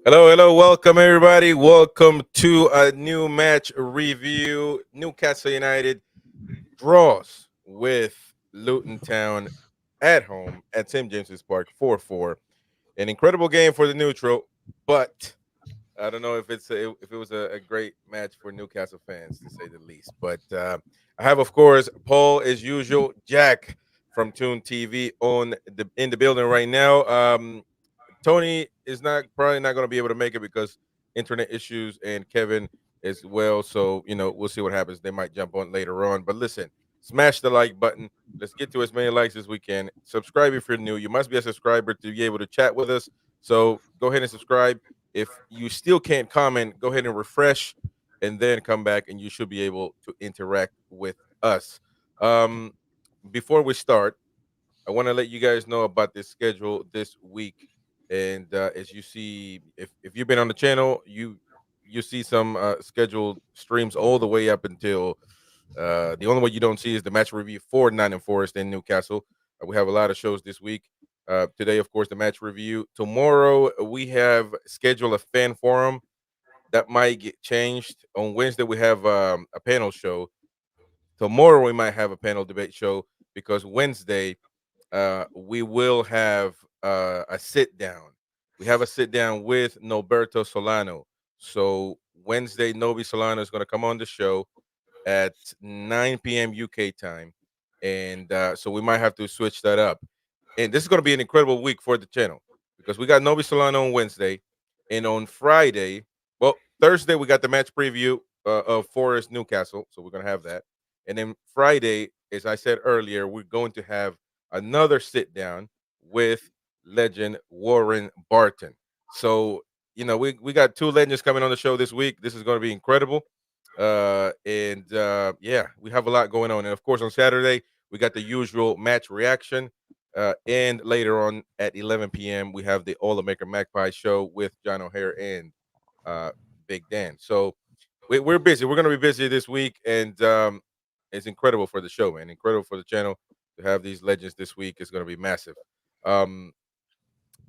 Hello, hello, welcome everybody. Welcome to a new match review. Newcastle United draws with Luton Town at home at St. James's Park 4-4. An incredible game for the neutral, but I don't know if it was a great match for Newcastle fans to say the least. But I have, of course, Paul as usual, Jack from Toon TV in the building right now. Tony is not probably not going to be able to make it because internet issues, and Kevin as well. So we'll see what happens. They might jump on later on. But listen, smash the like button. Let's get to as many likes as we can. Subscribe if you're new. You must be a subscriber to be able to chat with us. So go ahead and subscribe. If you still can't comment, go ahead and refresh, and then come back, and you should be able to interact with us. Um, Before we start, I want to let you guys know about this schedule this week. And as you see, if you've been on the channel, you see some scheduled streams all the way up until the only one you don't see is the match review for Nottingham Forest in Newcastle. We have a lot of shows this week. Today, of course, the match review. Tomorrow we have scheduled a fan forum that might get changed. On Wednesday we have a panel show. Tomorrow we might have a panel debate show because Wednesday we will have a sit down. We have a sit down with Noberto Solano. So Wednesday, Nobi Solano is going to come on the show at 9 p.m. UK time, and so we might have to switch that up. And this is going to be an incredible week for the channel because we got Nobi Solano on Wednesday, and on Friday, well, Thursday we got the match preview of Forest Newcastle, so we're going to have that, and then Friday, as I said earlier, we're going to have another sit down with legend Warren Barton. So we got two legends coming on the show this week. This is going to be incredible. Yeah, we have a lot going on. And of course, on Saturday, we got the usual match reaction. And later on at 11 p.m., we have the All American Magpie show with John O'Hare and uh, Big Dan. So we're busy. We're going to be busy this week. And it's incredible for the show, man. Incredible for the channel to have these legends this week is going to be massive. Um,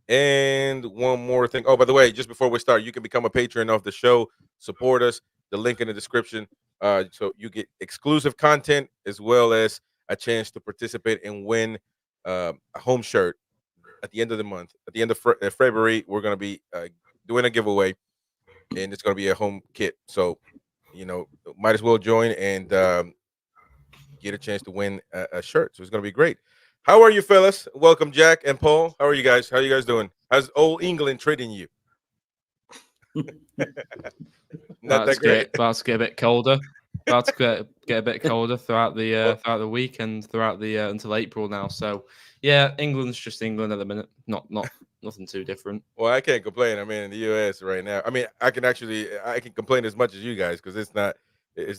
and one more thing. Oh, by the way, just before we start, you can become a patron of the show. Support us. The link in the description. So you get exclusive content as well as a chance to participate and win a home shirt at the end of the month. At the end of February, we're going to be doing a giveaway, and it's going to be a home kit. So, might as well join and get a chance to win a shirt. So it's going to be great. How are you, fellas? Welcome, Jack and Paul. How are you guys? How are you guys doing? How's old England treating you? Not that great. About to get a bit colder. About to get a bit colder throughout the week and throughout the until April now. So yeah, England's just England at the minute. Nothing too different. Well, I can't complain. I'm in the U.S. right now. I mean, I can complain as much as you guys because it's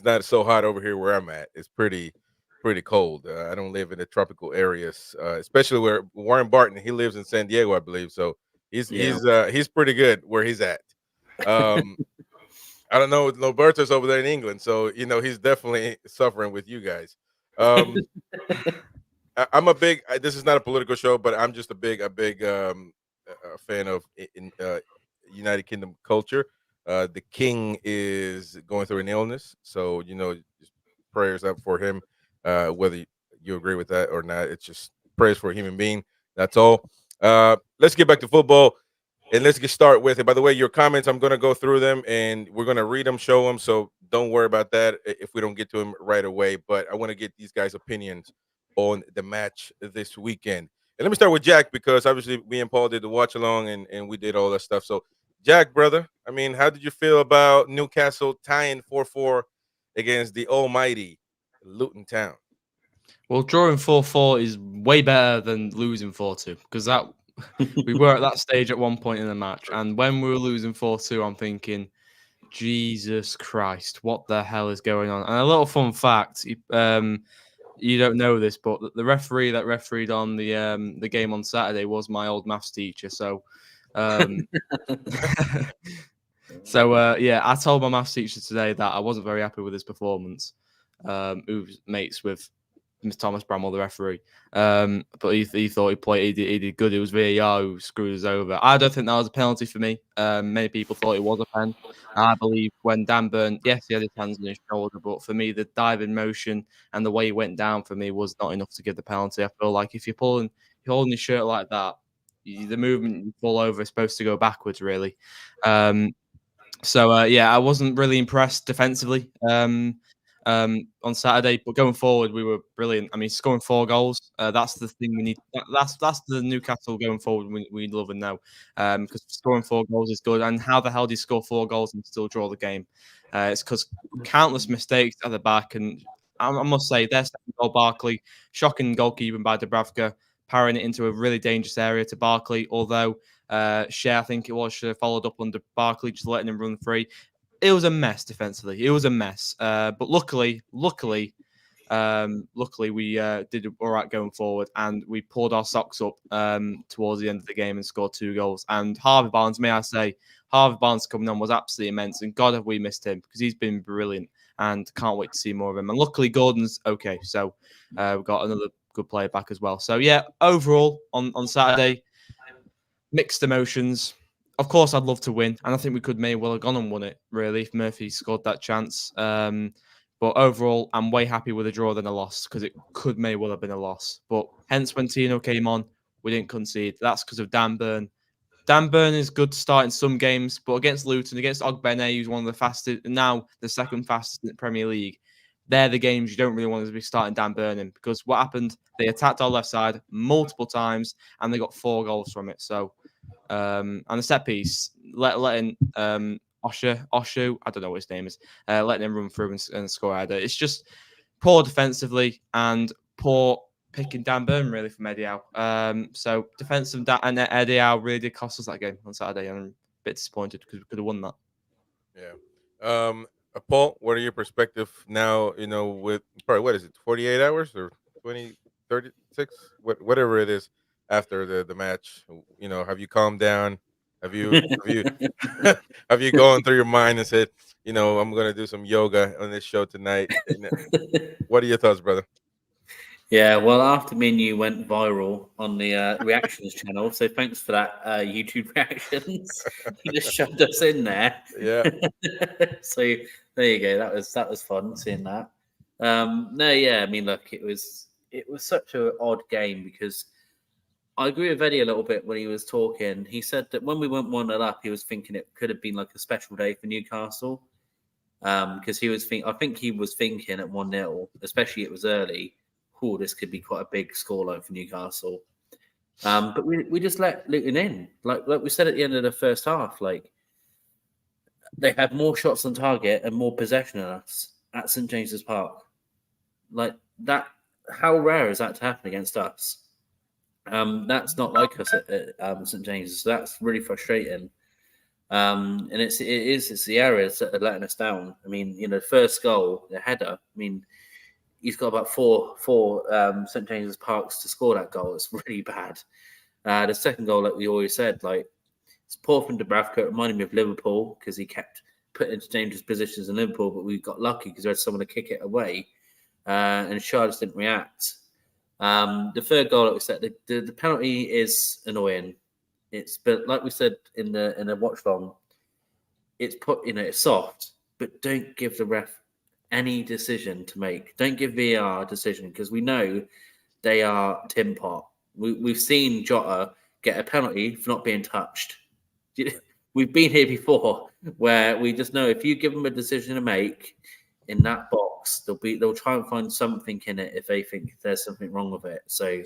not so hot over here where I'm at. It's pretty cold. I don't live in the tropical areas, especially where Warren Barton, he lives in San Diego, I believe. So he's pretty good where he's at. Um, I don't know. Noberto's over there in England, so he's definitely suffering with you guys. I'm a big. This is not a political show, but I'm just a big fan of United Kingdom culture. The king is going through an illness, so just prayers up for him. Whether you agree with that or not, it's just prayers for a human being. That's all. Let's get back to football. And let's get started with it. By the way, your comments, I'm going to go through them and we're going to read them, show them. So don't worry about that if we don't get to them right away. But I want to get these guys' opinions on the match this weekend. And let me start with Jack because obviously me and Paul did the watch along and we did all that stuff. So, Jack, brother, I mean, how did you feel about Newcastle tying 4-4 against the almighty Luton Town? Well, drawing 4-4 is way better than losing 4-2 because we were at that stage at one point in the match, and when we were losing 4-2, I'm thinking, Jesus Christ, what the hell is going on? And a little fun fact, you don't know this, but the referee that refereed on the game on Saturday was my old maths teacher. So, yeah, I told my maths teacher today that I wasn't very happy with his performance. Who's mates with Thomas Bramwell, the referee. But he thought he did good. It was VAR who screwed us over. I don't think that was a penalty for me. Many people thought it was a pen. I believe when Dan Burn, yes, he had his hands on his shoulder, but for me, the diving motion and the way he went down for me was not enough to give the penalty. I feel like if you're holding your shirt like that, the movement you fall over is supposed to go backwards, really. Yeah, I wasn't really impressed defensively on Saturday, but going forward, we were brilliant. I mean, scoring 4 goals, that's the thing we need. That's the Newcastle going forward we love and know, because scoring 4 goals is good. And how the hell do you score 4 goals and still draw the game? It's because countless mistakes at the back, and I must say, their second goal, Barkley, shocking goalkeeping by Dubravka, parrying it into a really dangerous area to Barkley, although Shea, I think it was, should have followed up under Barkley, just letting him run free. It was a mess defensively. It was a mess. But luckily, we did all right going forward, and we pulled our socks up towards the end of the game and scored 2 goals. And Harvey Barnes, may I say, Harvey Barnes coming on was absolutely immense, and God have we missed him because he's been brilliant, and can't wait to see more of him. And luckily, Gordon's okay, so we've got another good player back as well. So yeah, overall on Saturday, mixed emotions. Of course, I'd love to win, and I think we may well have gone and won it, really, if Murphy scored that chance. But overall, I'm way happy with a draw than a loss, because it may well have been a loss. But hence, when Tino came on, we didn't concede. That's because of Dan Burn. Dan Burn is good to start in some games, but against Luton, against Ogbene, who's one of the fastest, now the second fastest in the Premier League, they're the games you don't really want to be starting Dan Burn in, because what happened, they attacked our left side multiple times, and they got 4 goals from it. So, and the set piece, letting Oshu, I don't know what his name is, letting him run through and score either. It's just poor defensively and poor picking Dan Burn, really, from Eddie Howe. So defensive and Eddie Howe really did cost us that game on Saturday, and I'm a bit disappointed because we could have won that. Yeah. Paul, what are your perspective now, with probably, what is it, 48 hours or 20, 36, whatever it is after the match? Have you calmed down? Have you have you gone through your mind and said, I'm going to do some yoga on this show tonight? What are your thoughts, brother? Yeah, well, after me and you went viral on the reactions channel, so thanks for that, YouTube reactions. You just shoved us in there. Yeah. So there you go. That was fun seeing that. No, yeah, I mean, look, it was such an odd game, because I agree with Eddie a little bit when he was talking. He said that when we went 1-0 up, he was thinking it could have been like a special day for Newcastle, because I think he was thinking at 1-0, especially it was early. Oh, this could be quite a big scoreline for Newcastle. But we just let Luton in. Like we said at the end of the first half, like, they had more shots on target and more possession than us at St James's Park. Like that, how rare is that to happen against us? That's not like us at St James's. So that's really frustrating. And it's the areas that are letting us down. I mean, the first goal, the header. I mean, he's got about four St James's Parks to score that goal. It's really bad. The second goal, like we always said, like, it's poor from Dubravka. It reminded me of Liverpool, because he kept putting into dangerous positions in Liverpool, but we got lucky because we had someone to kick it away, and Charles didn't react. The third goal, like we said, the penalty is annoying. But like we said in the watch long, it's soft, but don't give the ref any decision to make. Don't give VAR a decision, because we know they are tin pot. We've seen Jota get a penalty for not being touched. We've been here before, where we just know if you give them a decision to make in that box, they'll try and find something in it if they think there's something wrong with it. So,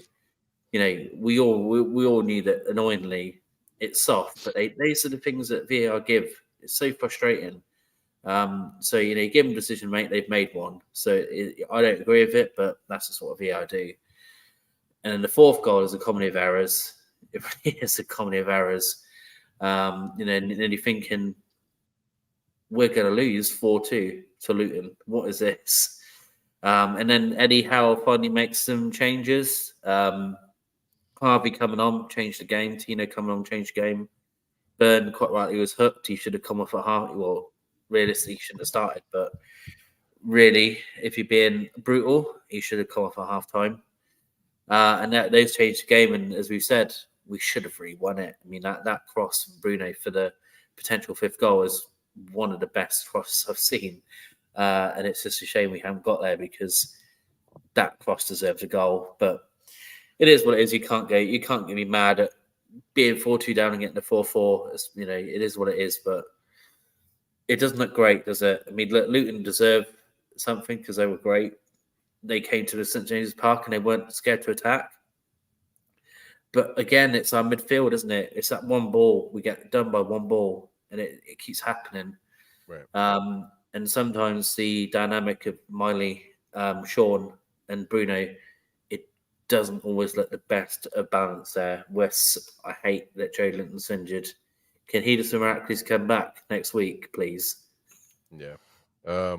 we all knew that. Annoyingly, it's soft, but these are the things that VAR give. It's so frustrating. So you give them a decision, mate. They've made one. So I don't agree with it, but that's just what VAR do. And then the fourth goal is a comedy of errors. It really is a comedy of errors. And then you're thinking, we're going to lose 4-2 to Luton. What is this? And then Eddie Howe finally makes some changes. Harvey coming on, changed the game. Tino coming on, changed the game. Burn, quite rightly, was hooked. He should have come off at half. Well, realistically, he shouldn't have started, but really, if you're being brutal, he should have come off at half time. And those changed the game. And as we said, we should have really won it. I mean, that cross from Bruno for the potential 5th goal is one of the best crosses I've seen. And it's just a shame we haven't got there because that cross deserves a goal. But it is what it is. You can't get me mad at being 4-2 down and getting the 4-4. You know, it is what it is. But it doesn't look great, does it? I mean, Luton deserve something because they were great. They came to the St James's Park and they weren't scared to attack. But again, it's our midfield, isn't it? It's that one ball. We get done by one ball and it keeps happening. Right. And sometimes the dynamic of Miley, Sean and Bruno, it doesn't always look the best of balance there. Wes, I hate that Joe Linton's injured. Can he just miraculously come back next week, please? Yeah. I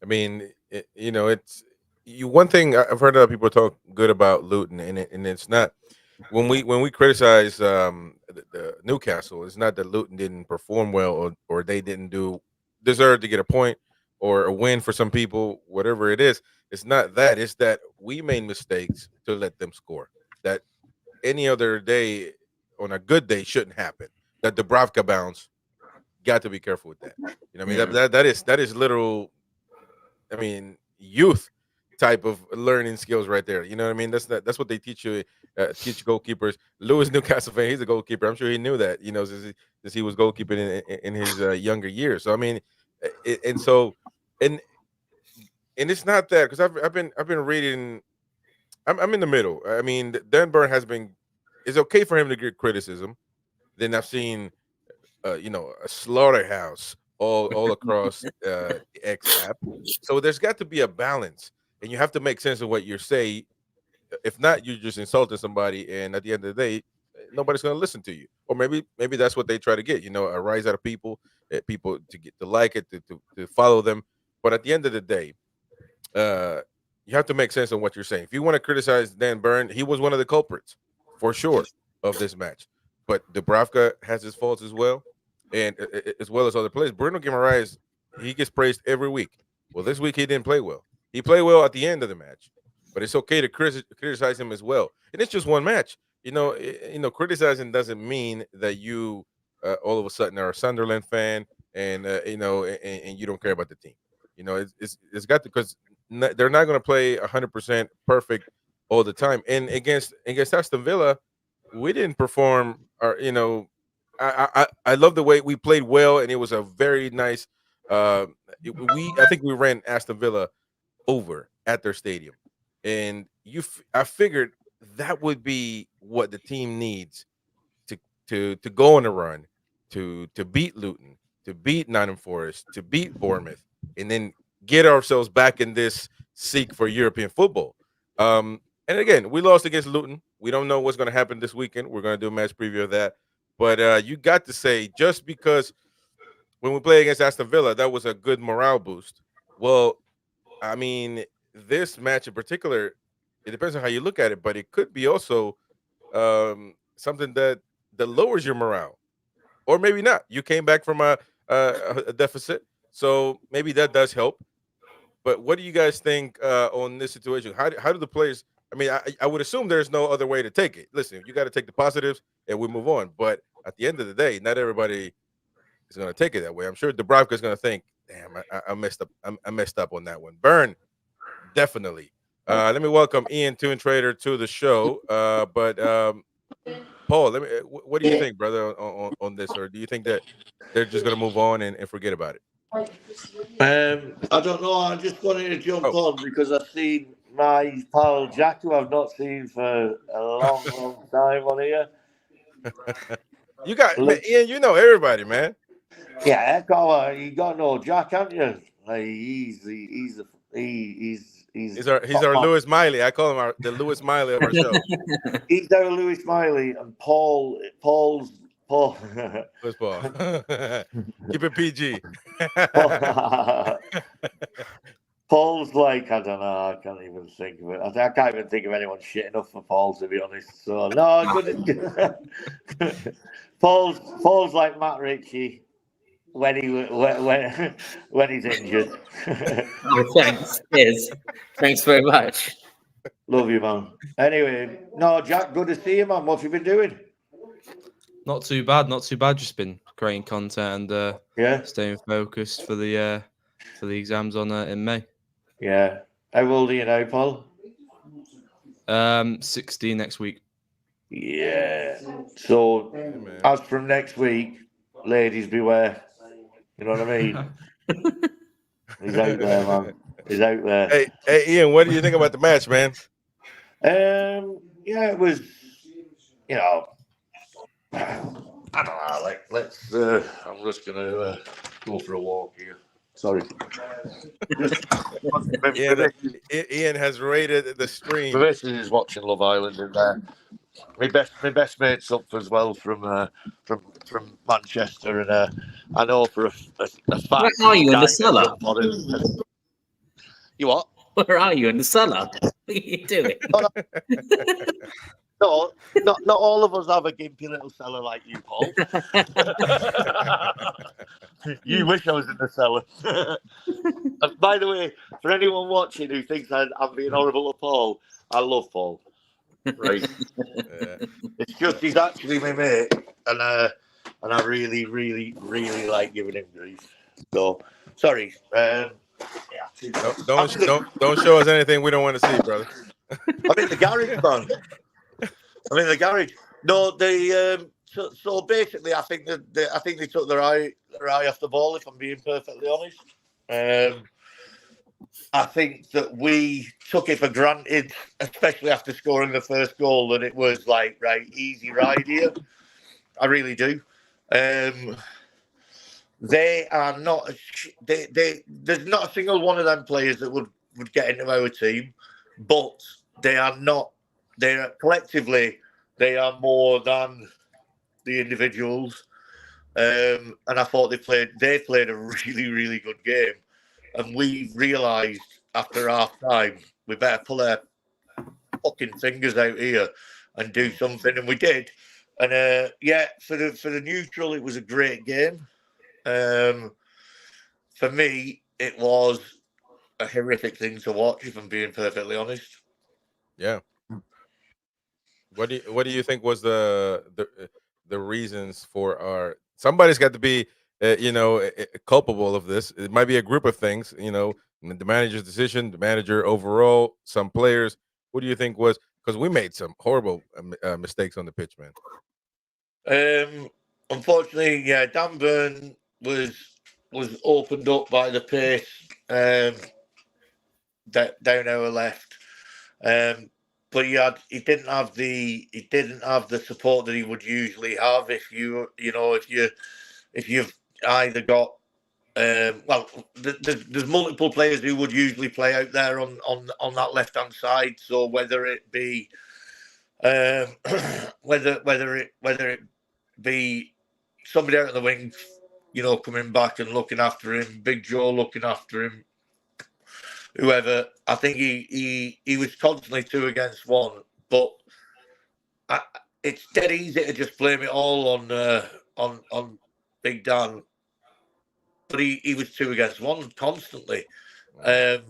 mean, it's one thing I've heard other people talk good about Luton, and it's not when we criticize the Newcastle, it's not that Luton didn't perform well or they didn't deserve to get a point or a win for some people, whatever it is. It's not that. It's that we made mistakes to let them score. That any other day, on a good day, shouldn't happen. That Dubravka bounce, got to be careful with that. You know, what I mean, that is literal. I mean, youth type of learning skills right there. You know what I mean? That's what they teach you. Teach goalkeepers. Lewis Newcastle fan, he's a goalkeeper. I'm sure he knew that. You know, since he was goalkeeping in his younger years. So I mean, and it's not that because I've been reading. I'm in the middle. I mean, Dan Burn has been. It's okay for him to get criticism. Then I've seen, a slaughterhouse all across X app. So there's got to be a balance, and you have to make sense of what you say. If not, you're just insulting somebody, and at the end of the day, nobody's going to listen to you. Or maybe that's what they try to get. A rise out of people, people to get to like it, to follow them. But at the end of the day, you have to make sense of what you're saying. If you want to criticize Dan Burn, he was one of the culprits for sure of this match. But Dubravka has his faults as well, and as well as other players. Bruno Guimaraes, he gets praised every week. Well, this week he didn't play well. He played well at the end of the match, but it's okay to criticize him as well. And it's just one match. Criticizing doesn't mean that you all of a sudden are a Sunderland fan and and you don't care about the team. It's got to because they're not going to play 100% perfect all the time. And against Aston Villa, we didn't perform. I love the way we played well, and it was a very nice. I think we ran Aston Villa over at their stadium, and I figured that would be what the team needs to go on a run, to beat Luton, to beat Nottingham Forest, to beat Bournemouth, and then get ourselves back in this seek for European football. And again, we lost against Luton. We don't know what's going to happen this weekend. We're going to do a match preview of that. But you got to say, just because when we play against Aston Villa, that was a good morale boost. Well, I mean, this match in particular, it depends on how you look at it, but it could be also something that lowers your morale, or maybe not. You came back from a deficit, so maybe that does help. But what do you guys think on this situation? How do the players? I mean, I would assume there's no other way to take it. Listen, you got to take the positives and we move on. But at the end of the day, not everybody is going to take it that way. I'm sure Dubravka is going to think, "Damn, I messed up. I messed up on that one." Burn, definitely. Let me welcome Ian Toon Trader to the show. But Paul, what do you think, brother, on this? Or do you think that they're just going to move on and forget about it? I don't know. I just wanted to jump Oh. on because I've seen my pal Jack, who I've not seen for a long, long time on here. You got Ian. You know everybody, man. Yeah, you got to know Jack, haven't you? Like he's our Lewis Miley. I call him the Lewis Miley of our show. He's our Lewis Miley, and Paul. Where's Paul? Keep it PG. Paul's like, I don't know, I can't even think of it. I can't even think of anyone shit enough for Paul, to be honest. So no, Paul's like Matt Ritchie. when he's injured. Oh, thanks. Cheers. Thanks very much. Love you, man. Anyway, no, Jack, good to see you, man. What have you been doing? Not too bad, not too bad. Just been creating content and Yeah, staying focused for the exams on in May. yeah. How old are you now, Paul? 16 next week. Yeah. So, man. as from next week, ladies beware. You know what I mean? He's out there, man. He's out there. Hey, Ian, what do you think about the match, man? Yeah, it was. You know, I don't know. Like, let's. I'm just gonna go for a walk here. Sorry. Ian has rated the stream. My missus is watching Love Island, and my best mate's up as well from Manchester, and I know for a fact. Where are you in the he's dying to cellar? jump on it. You what? Where are you in the cellar? What are you doing? No, not all of us have a gimpy little cellar like you, Paul. You wish I was in the cellar. And by the way, for anyone watching who thinks I'm being horrible to Paul, I love Paul. Right. Yeah. It's just he's actually my mate, and I really, really, really like giving him grief. So sorry. Yeah. Don't show us anything we don't want to see, brother. I'm in the garage, man. I'm in the garage. No, so basically, I think they took their eye off the ball. If I'm being perfectly honest, I think that we took it for granted, especially after scoring the first goal, that it was like right, easy ride here. I really do. They are not. There's not a single one of them players that would get into our team, but they are not. They are collectively. They are more than the individuals, and I thought they played a really, really good game. And we realised after half time we better pull our fucking fingers out here and do something, and we did. And yeah, for the neutral, it was a great game. For me, it was a horrific thing to watch, if I'm being perfectly honest. Yeah. What do you think was the reasons for our? Somebody's got to be culpable of this. It might be a group of things. The manager's decision, the manager overall, some players. What do you think was? Because we made some horrible mistakes on the pitch, man. Unfortunately, yeah, Dan Burn was opened up by the pace down our left. But he didn't have the support that he would usually have if you've either got there's multiple players who would usually play out there on that left hand side. So whether it be whether it be somebody out of the wings, coming back and looking after him, Big Joe looking after him, whoever, I think he was constantly 2 against 1, but it's dead easy to just blame it all on Big Dan. But he was 2 against 1 constantly. I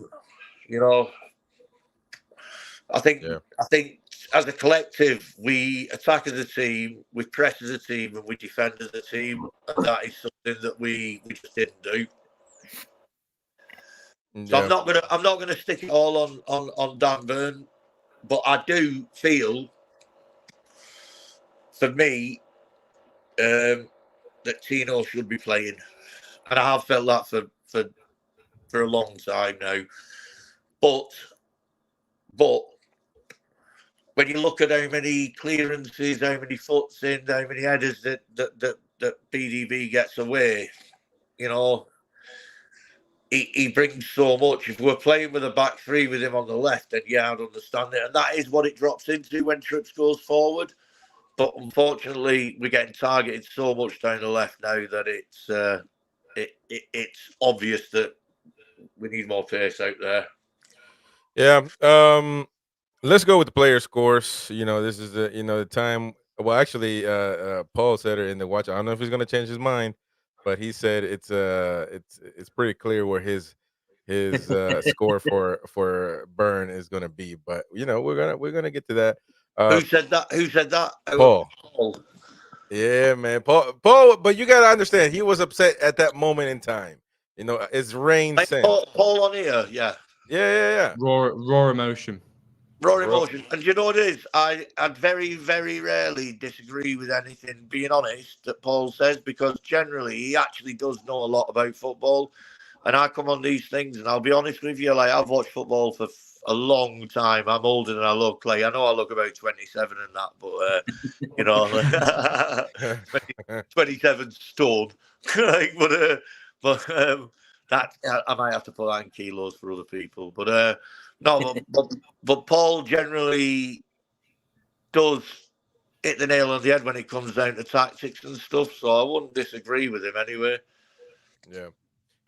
think as a collective, we attack as a team, we press as a team, and we defend as a team, and that is something that we just didn't do. So yeah. I'm not gonna stick it all on Dan Burn, but I do feel, for me, that Tino should be playing, and I have felt that for a long time now. But when you look at how many clearances, how many foots in, how many headers that BDB gets away, He brings so much. If we're playing with a back three with him on the left, then yeah, I'd understand it. And that is what it drops into when Trips goes forward. But unfortunately, we're getting targeted so much down the left now that it's obvious that we need more pace out there. Yeah. Let's go with the player scores. This is the time. Well, actually, Paul said it in the watch. I don't know if he's going to change his mind. but he said it's pretty clear where his score for Burn is going to be. But we're gonna get to that. Who said that? Who said that? Paul. Paul. Yeah, man, Paul. But you gotta understand, he was upset at that moment in time. It's rain since. Paul on here, yeah. Yeah. Raw emotion. Raw emotion. And you know what it is? I very, very rarely disagree with anything, being honest, that Paul says, because generally he actually does know a lot about football. And I come on these things, and I'll be honest with you, like, I've watched football for a long time. I'm older than I look. Like, I know I look about 27 and that, but 27 stone. Like, but that I might have to put that in kilos for other people. But no, but Paul generally does hit the nail on the head when it comes down to tactics and stuff. So I wouldn't disagree with him anyway. Yeah.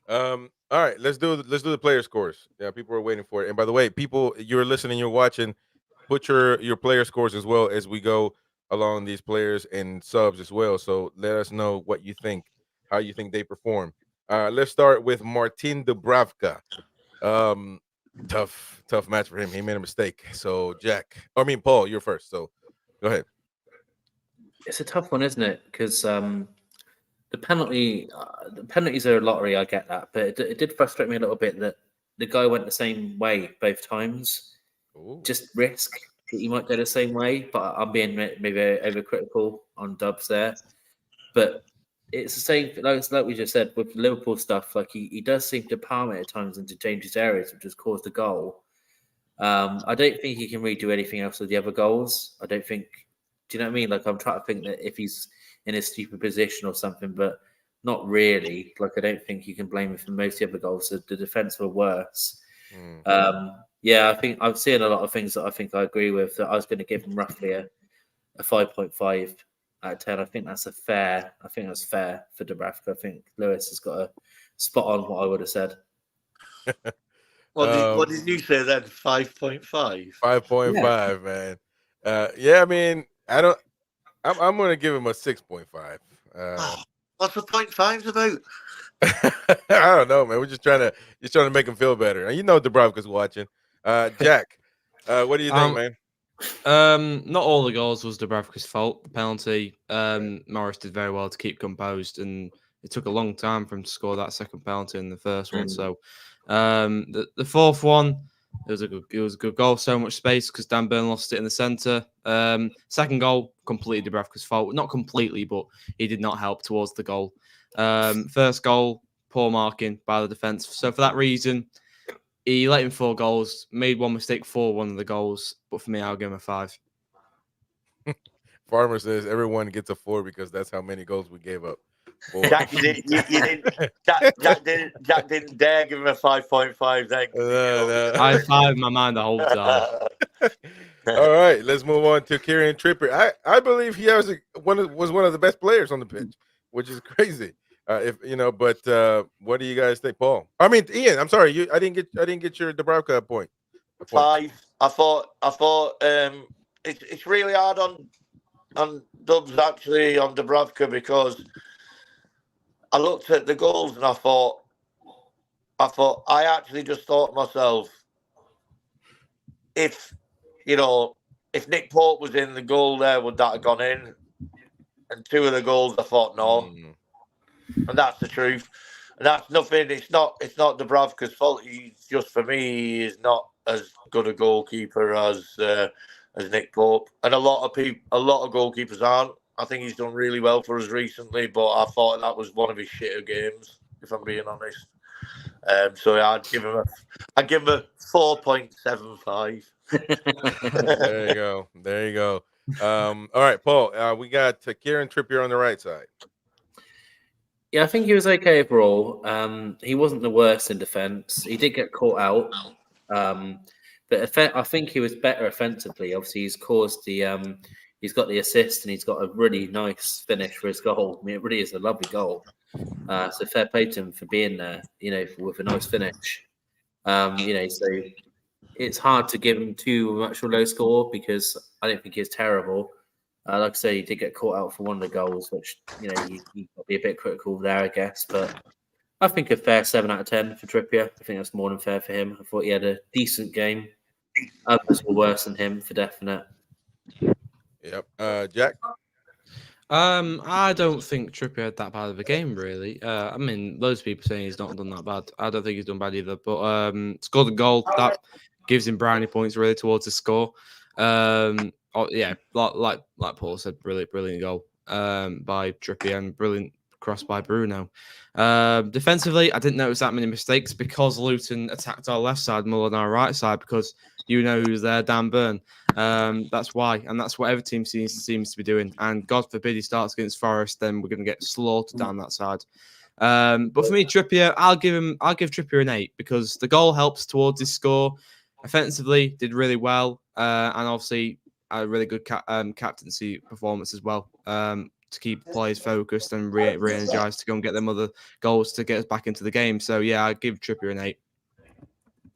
All right, let's do the player scores. Yeah, people are waiting for it. And by the way, people, you're listening, you're watching, put your player scores as well as we go along these players and subs as well. So let us know what you think, how you think they perform. Let's start with Martin Dubravka. Tough match for him. He made a mistake. So Paul, you're first. So go ahead. It's a tough one, isn't it? Because the penalties are a lottery. I get that, but it did frustrate me a little bit that the guy went the same way both times. Ooh. Just risk that he might go the same way, but I'm being maybe overcritical on Dubs there. But it's the same, like we just said with Liverpool stuff. Like he does seem to palm it at times into dangerous areas, which has caused the goal. I don't think he can really do anything else with the other goals. I don't think. Do you know what I mean? Like I'm trying to think that if he's in a stupid position or something, but not really. Like I don't think you can blame him for most of the other goals. So the defense were worse. Yeah, I think I've seen a lot of things that I think I agree with. That I was going to give him roughly a 5.5 out of 10. I think that's fair for Dubravka. I think Lewis has got a spot on what I would have said. What did you say then? 5.5? 5.5, man. Yeah, I mean, I'm going to give him a 6.5. What's the 0.5s about? I don't know, man. We're just trying to make him feel better. And Dubravka's watching. Jack, what do you think, man? Not all the goals was Dubravka's fault. The penalty, Morris did very well to keep composed, and it took a long time for him to score that second penalty in the first one. So, the fourth one, it was a good goal. So much space because Dan Burn lost it in the centre. Second goal, completely Dubravka's fault. Not completely, but he did not help towards the goal. First goal, poor marking by the defence. So for that reason, he let in 4 goals, made one mistake for one of the goals, but for me, I'll give him a 5. Farmer says everyone gets a 4 because that's how many goals we gave up. Jack, Jack didn't dare give him a 5.5 then. I had 5 in my mind the whole time. All right, let's move on to Kieran Trippier. I believe he was one of the best players on the pitch, which is crazy. But what do you guys think, Paul? I mean, Ian. I'm sorry, I didn't get your Dubravka point. 5. I thought it's really hard on Dubs actually on Dubravka because I looked at the goals and I thought I actually just thought to myself, if Nick Pope was in the goal there, would that have gone in? And 2 of the goals I thought no. And that's the truth. And that's nothing. It's not Dubravka's fault. He's just, for me, he is not as good a goalkeeper as Nick Pope. And a lot of goalkeepers aren't. I think he's done really well for us recently, but I thought that was one of his shitter games, if I'm being honest. So yeah, I'd give him a 4.75. There you go. All right, Paul. We got Kieran Trippier on the right side. Yeah, I think he was okay overall. He wasn't the worst in defence. He did get caught out, but I think he was better offensively. Obviously, he's caused the he's got the assist and he's got a really nice finish for his goal. I mean, it really is a lovely goal. So fair play to him for being there, with a nice finish. So it's hard to give him too much of a low score because I don't think he's terrible. Like I say, he did get caught out for one of the goals, which you got to be a bit critical there, I guess. But I think a fair 7 out of 10 for Trippier. I think that's more than fair for him. I thought he had a decent game. Others were worse than him for definite. Yep. Jack. I don't think Trippier had that bad of a game, really. I mean, loads of people saying he's not done that bad. I don't think he's done bad either. But scored a goal that gives him brownie points really towards the score. Yeah, like Paul said, brilliant goal by Trippier and brilliant cross by Bruno. Defensively, I didn't notice that many mistakes because Luton attacked our left side more than our right side because you know who's there, Dan Burn. That's why, and that's what every team seems to be doing. And God forbid he starts against Forest, then we're going to get slaughtered down that side. But for me, Trippier, I'll give Trippier an 8 because the goal helps towards his score. Offensively, did really well, and obviously a really good captaincy performance as well. To keep players focused and re-energized to go and get them other goals to get us back into the game. So yeah, I give Trippier an 8.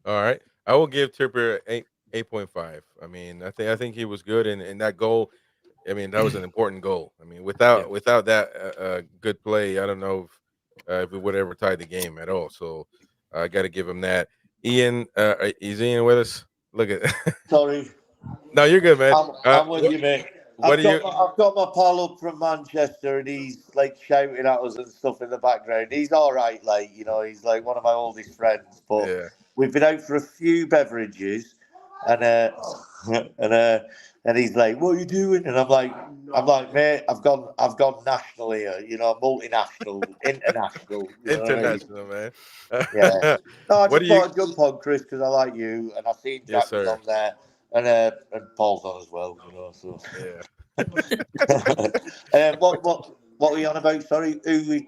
All right, I will give Trippier 8.5. I mean, I think he was good in that goal. I mean, that was an important goal. I mean, without that good play, I don't know if we would ever tie the game at all. So I got to give him that. Ian, is Ian with us? Look at. Sorry. No, you're good, man. I'm with you, mate. I've got my pal up from Manchester, and he's like shouting at us and stuff in the background. He's all right, like he's like one of my oldest friends. But we've been out for a few beverages, and he's like, "What are you doing?" And I'm like, "Mate, I've gone national here. Multinational, international, international, man." Yeah. No, I just thought I'd jump on, Chris, because I like you, and I've seen Jack on there. And Paul's on as well, So yeah. What were you on about? Sorry,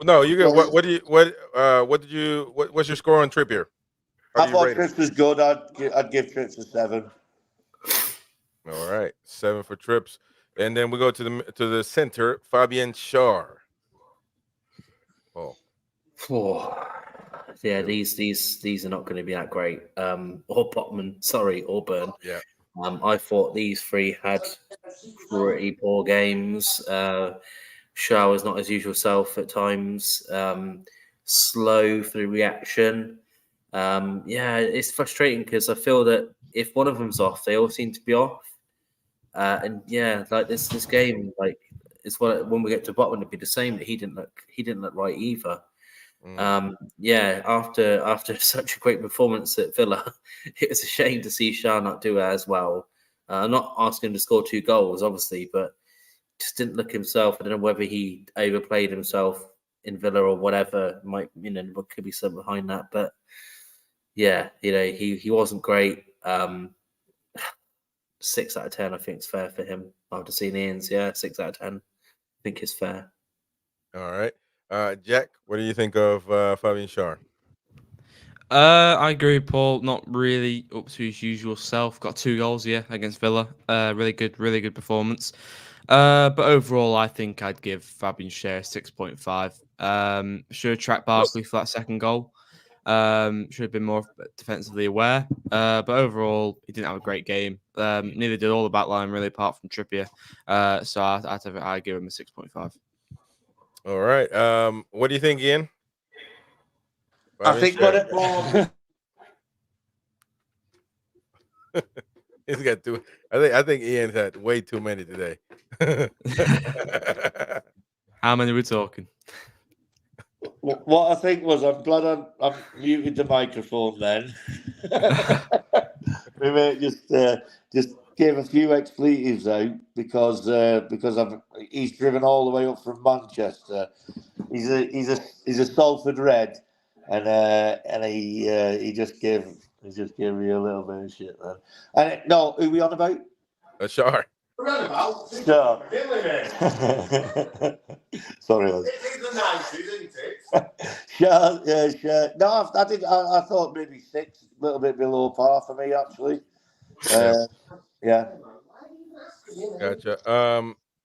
No, you go. What's your score on Trippier? I thought Trips was good. I'd give Trips a 7. All right, 7 for Trips, and then we go to the center, Fabian Schär. Yeah, these are not going to be that great. Or Botman, or Burn. Yeah. I thought these three had pretty poor games. Schär was not his usual self at times. Slow for the reaction. It's frustrating because I feel that if one of them's off, they all seem to be off. And yeah, like this game, like it's when we get to Botman, it'd be the same. That he didn't look right either. After such a great performance at Villa, it was a shame to see Schär not do as well. I'm not asking him to score 2 goals, obviously, but just didn't look himself. I don't know whether he overplayed himself in Villa or whatever. What could be something behind that, but yeah, he wasn't great. 6 out of 10, I think it's fair for him after seeing Ian's. 6 out of 10, I think is fair. All right. Jack, what do you think of Fabian Schär? I agree with Paul. Not really up to his usual self. Got 2 goals against Villa. Really good performance. But overall, I think I'd give Fabian Schär 6.5. Should have tracked Barkley for that second goal. Should have been more defensively aware. But overall, he didn't have a great game. Neither did all the back line, really, apart from Trippier. So I'd give him a 6.5. All right. What do you think, Ian? I think he's got 2. I think Ian's had way too many today. How many are we talking? What I think was, I'm glad I muted the microphone then. We may just gave a few expletives out because he's driven all the way up from Manchester. He's a Salford Red, and he just gave me a little bit of shit then. And no, who are we on about? Schär. Sure. Sorry, lads. It's the 90s, isn't it? Sure. No, I thought maybe 6, a little bit below par for me, actually. Yeah. Gotcha.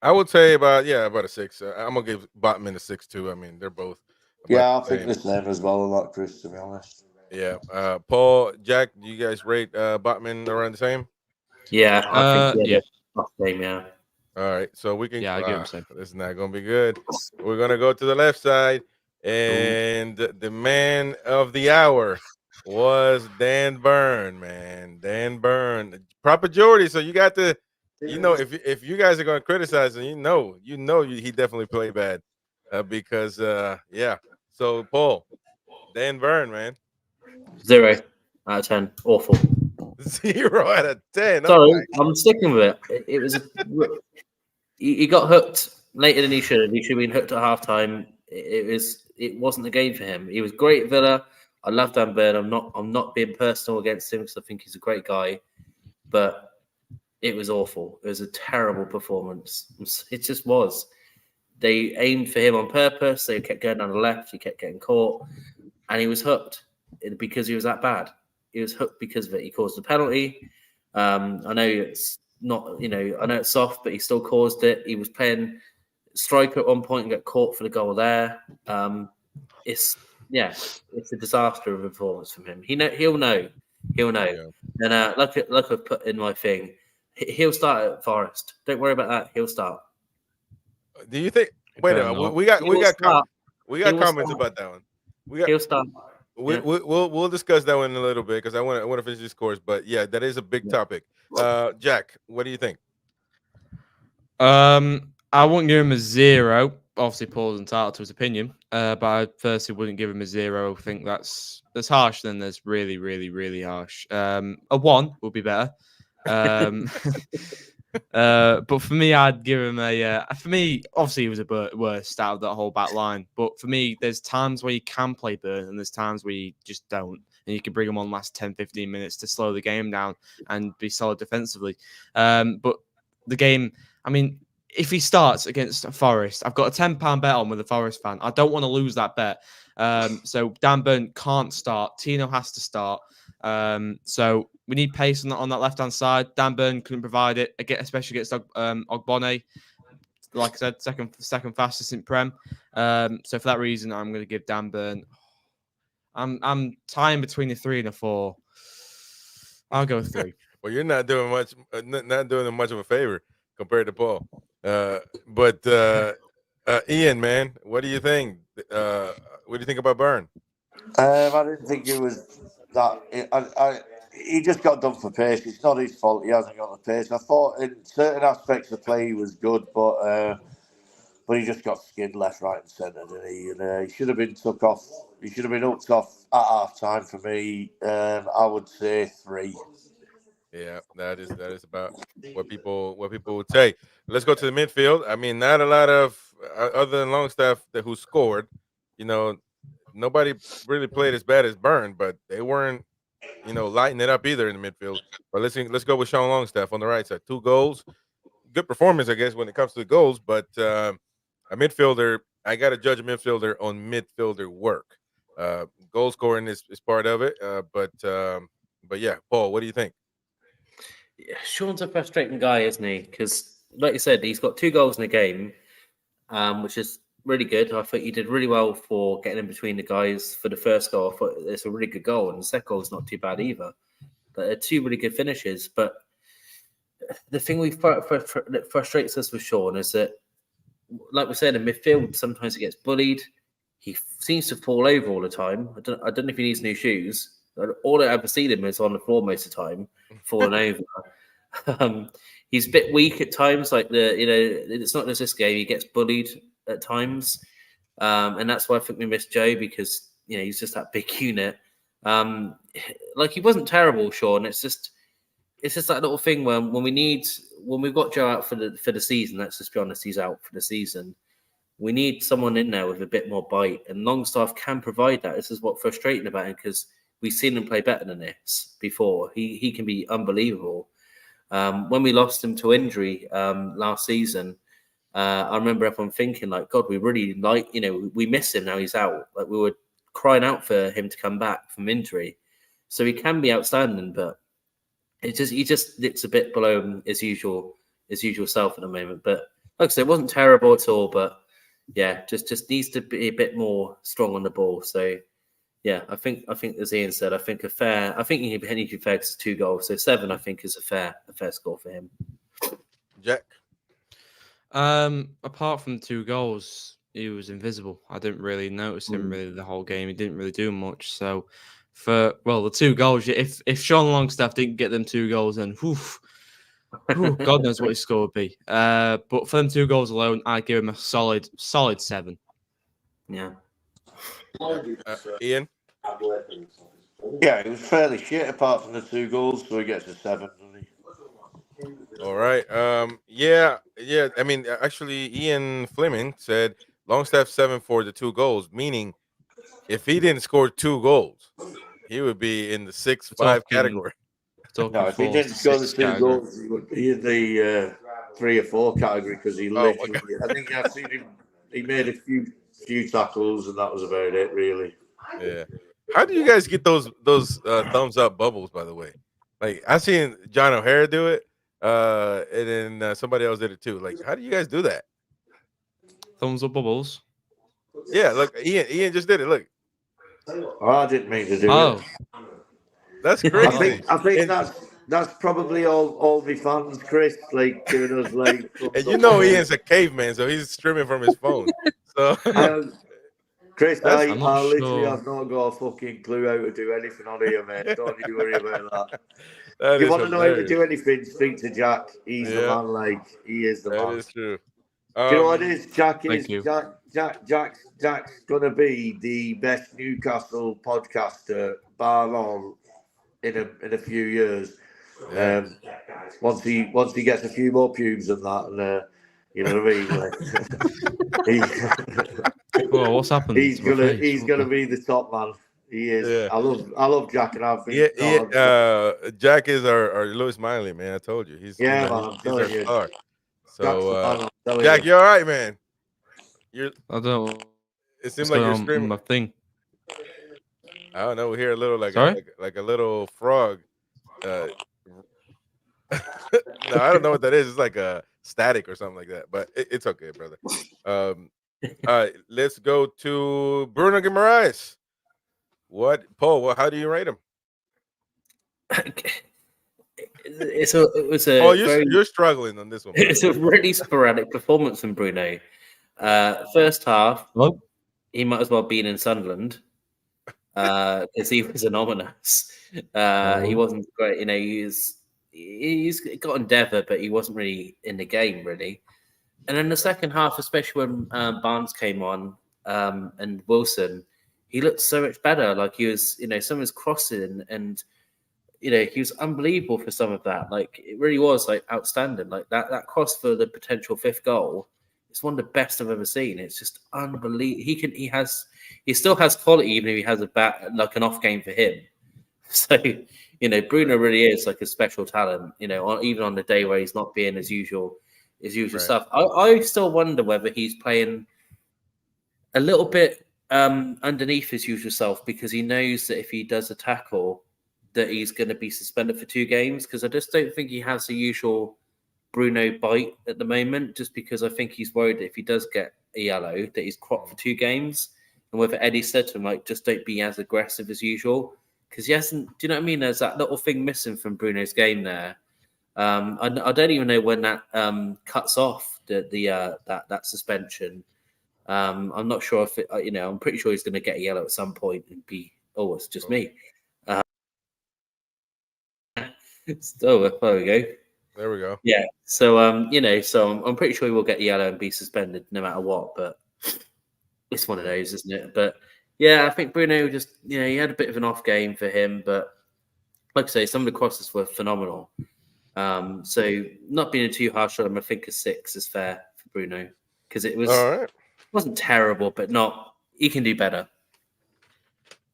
I would say about a 6. I'm gonna give Botman a 6 too. I mean, they're both. Yeah, I think the same as well, a lot, Chris. To be honest. Yeah. Paul, Jack, do you guys rate Botman around the same? Yeah, I think yeah. Game, yeah. All right, so we can. Yeah, I get what you're saying. This is not going to be good. We're going to go to the left side, and the man of the hour was Dan Burn, man. Dan Burn, proper Jordy. So you got to, if you guys are going to criticize him, he definitely played bad, because yeah. So Paul, Dan Burn, man, 0 out of 10. Awful. 0 out of 10. Sorry, Oh my. I'm sticking with it. It was he got hooked later than he should have. He should have been hooked at halftime. It wasn't the game for him. He was great at Villa. I love Dan Burn. I'm not being personal against him because I think he's a great guy, but it was awful. It was a terrible performance. It just was. They aimed for him on purpose. They kept going down the left. He kept getting caught, and he was hooked because he was that bad. He was hooked because of it. He caused the penalty. I know it's not, I know it's soft, but he still caused it. He was playing striker at one point and got caught for the goal there. It's a disaster of a performance from him. He'll know. Yeah. And like I've put in my thing, he'll start at Forest. Don't worry about that. He'll start. Do you think? Wait a minute. We got comments about that one. He'll start. We'll discuss that one in a little bit because I want to finish this course. But yeah, that is a big topic. Jack, what do you think? I wouldn't give him a 0. Obviously, Paul's entitled to his opinion, but I personally wouldn't give him a 0. I think that's harsh. Then there's really, really, really harsh. A 1 would be better. But for me, I'd give him a. For me, obviously, he was a worst out of that whole back line. But for me, there's times where you can play Burn, and there's times where you just don't. And you can bring him on last 10, 15 minutes to slow the game down and be solid defensively. But the game, I mean, if he starts against Forest, I've got a £10 bet on with a Forest fan. I don't want to lose that bet. So Dan Burn can't start. Tino has to start. So we need pace on that left-hand side. Dan Burn couldn't provide it, especially against Ogbonne. Like I said, second fastest in Prem. So for that reason, I'm going to give Dan Burn. I'm tying between a 3 and a 4. I'll go 3. Well, you're not doing much, not doing him much of a favor compared to Paul. But Ian, man, what do you think? What do you think about Burn? I didn't think it was that. He just got done for pace. It's not his fault. He hasn't got the pace. I thought in certain aspects of play he was good, but he just got skinned left, right, and centre. Didn't he? And he should have been took off. He should have been hooked off at half time for me. I would say 3. Yeah, that is about what people would say. Let's go to the midfield. I mean, not a lot of other than Longstaff who scored. Nobody really played as bad as Burn, but they weren't, lighting it up either in the midfield. But let's go with Sean Longstaff on the right side. 2 goals, good performance, I guess, when it comes to the goals. But a midfielder, I got to judge a midfielder on midfielder work. Goal scoring is part of it. But yeah, Paul, what do you think? Yeah, Sean's a frustrating guy, isn't he? Because, like you said, he's got 2 goals in the game, which is really good. I thought he did really well for getting in between the guys for the first goal. I thought it's a really good goal, and the second goal is not too bad either. But they're 2 really good finishes. But the thing that frustrates us with Sean is that, like we said, in midfield, sometimes he gets bullied. He seems to fall over all the time. I don't know if he needs new shoes. All I ever see him is on the floor most of the time, falling over. He's a bit weak at times. Like it's not just this game. He gets bullied at times, and that's why I think we missed Joe because he's just that big unit. Like he wasn't terrible, Sean. It's just that little thing when we've got Joe out for the season. Let's just be honest, he's out for the season. We need someone in there with a bit more bite, and Longstaff can provide that. This is what's frustrating about him because we've seen him play better than this before. He can be unbelievable. When we lost him to injury last season, I remember everyone thinking like, God, we really we miss him now he's out. Like we were crying out for him to come back from injury. So he can be outstanding, but he just looks a bit below his usual self at the moment. But like I said, it wasn't terrible at all, but yeah, just needs to be a bit more strong on the ball. So yeah, I think as Ian said, I think he need to be fair because it's 2 goals. So 7, I think, is a fair score for him. Jack. Apart from 2 goals, he was invisible. I didn't really notice him really the whole game. He didn't really do much. So, the 2 goals, if Sean Longstaff didn't get them 2 goals, then God knows what his score would be. But for them 2 goals alone, I'd give him a solid 7. Yeah. Ian? Yeah, it was fairly shit apart from the 2 goals, so he gets a 7, doesn't he? All right. Yeah. I mean, actually, Ian Fleming said Longstaff 7 for the 2 goals, meaning if he didn't score 2 goals, he would be in the 6-5 category. No, if he didn't score the 2 goals, he would be in the 3 or 4 category because he literally. I think I've seen him. He made a few tackles, and that was about it, really. Yeah. How do you guys get those thumbs up bubbles? By the way, like I seen John O'Hara do it, and then somebody else did it too. Like, how do you guys do that? Thumbs up bubbles. Yeah, look, Ian just did it. Look. Oh, I didn't mean to do it. That's crazy. I think that's probably all my fans, Chris, like giving us like. And you know, Ian's a caveman, so he's streaming from his phone. So. Chris, I literally sure. have not got a fucking clue how to do anything on here, man. Don't you worry about that. That if you want hilarious. to know how to do anything, speak to Jack. He's the man, like he is the man. That is true. Do you know what it is? Jack's gonna be the best Newcastle podcaster, bar on, in a few years. Yeah. Once he gets a few more pubes than that, and you know what I mean. Like, Well, what's happened? He's gonna be the top man. He is. Yeah. I love Jack, and I think Jack is our Lewis Miley, man. I told you, he's our star. So Jack, you all right, man? I don't. It seems like you're screaming. My thing. I don't know. We hear a little like a little frog. No, I don't know what that is. It's like a static or something like that. But it's okay, brother. All right, let's go to Bruno Guimaraes. Paul? How do you rate him? You're struggling on this one. It's a really sporadic performance from Bruno. First half, he might as well have been in Sunderland because he was anonymous. He wasn't great. You know, he's got endeavour, but he wasn't really in the game, really. And in the second half, especially when Barnes came on and Wilson, he looked so much better. Like he was, someone's crossing and, he was unbelievable for some of that. Like it really was like outstanding. Like that cross for the potential 5th goal, it's one of the best I've ever seen. It's just unbelievable. He still has quality, even if he has an off game for him. So, Bruno really is like a special talent, even on the day where he's not being his usual stuff. I still wonder whether he's playing a little bit underneath his usual self because he knows that if he does a tackle that he's going to be suspended for 2 games, because I just don't think he has the usual Bruno bite at the moment, just because I think he's worried that if he does get a yellow that he's cropped for 2 games, and whether Eddie said to him, like, just don't be as aggressive as usual, because he hasn't, do you know what I mean? There's that little thing missing from Bruno's game there. I don't even know when that cuts off that suspension. I'm not sure if I'm pretty sure he's going to get a yellow at some point and be. Oh, it's just me. There we go. There we go. Yeah. So so I'm pretty sure he will get the yellow and be suspended no matter what. But it's one of those, isn't it? But yeah, I think Bruno just he had a bit of an off game for him, but like I say, some of the crosses were phenomenal. So not being too harsh on him, I think a 6 is fair for Bruno because it was it wasn't terrible, but he can do better.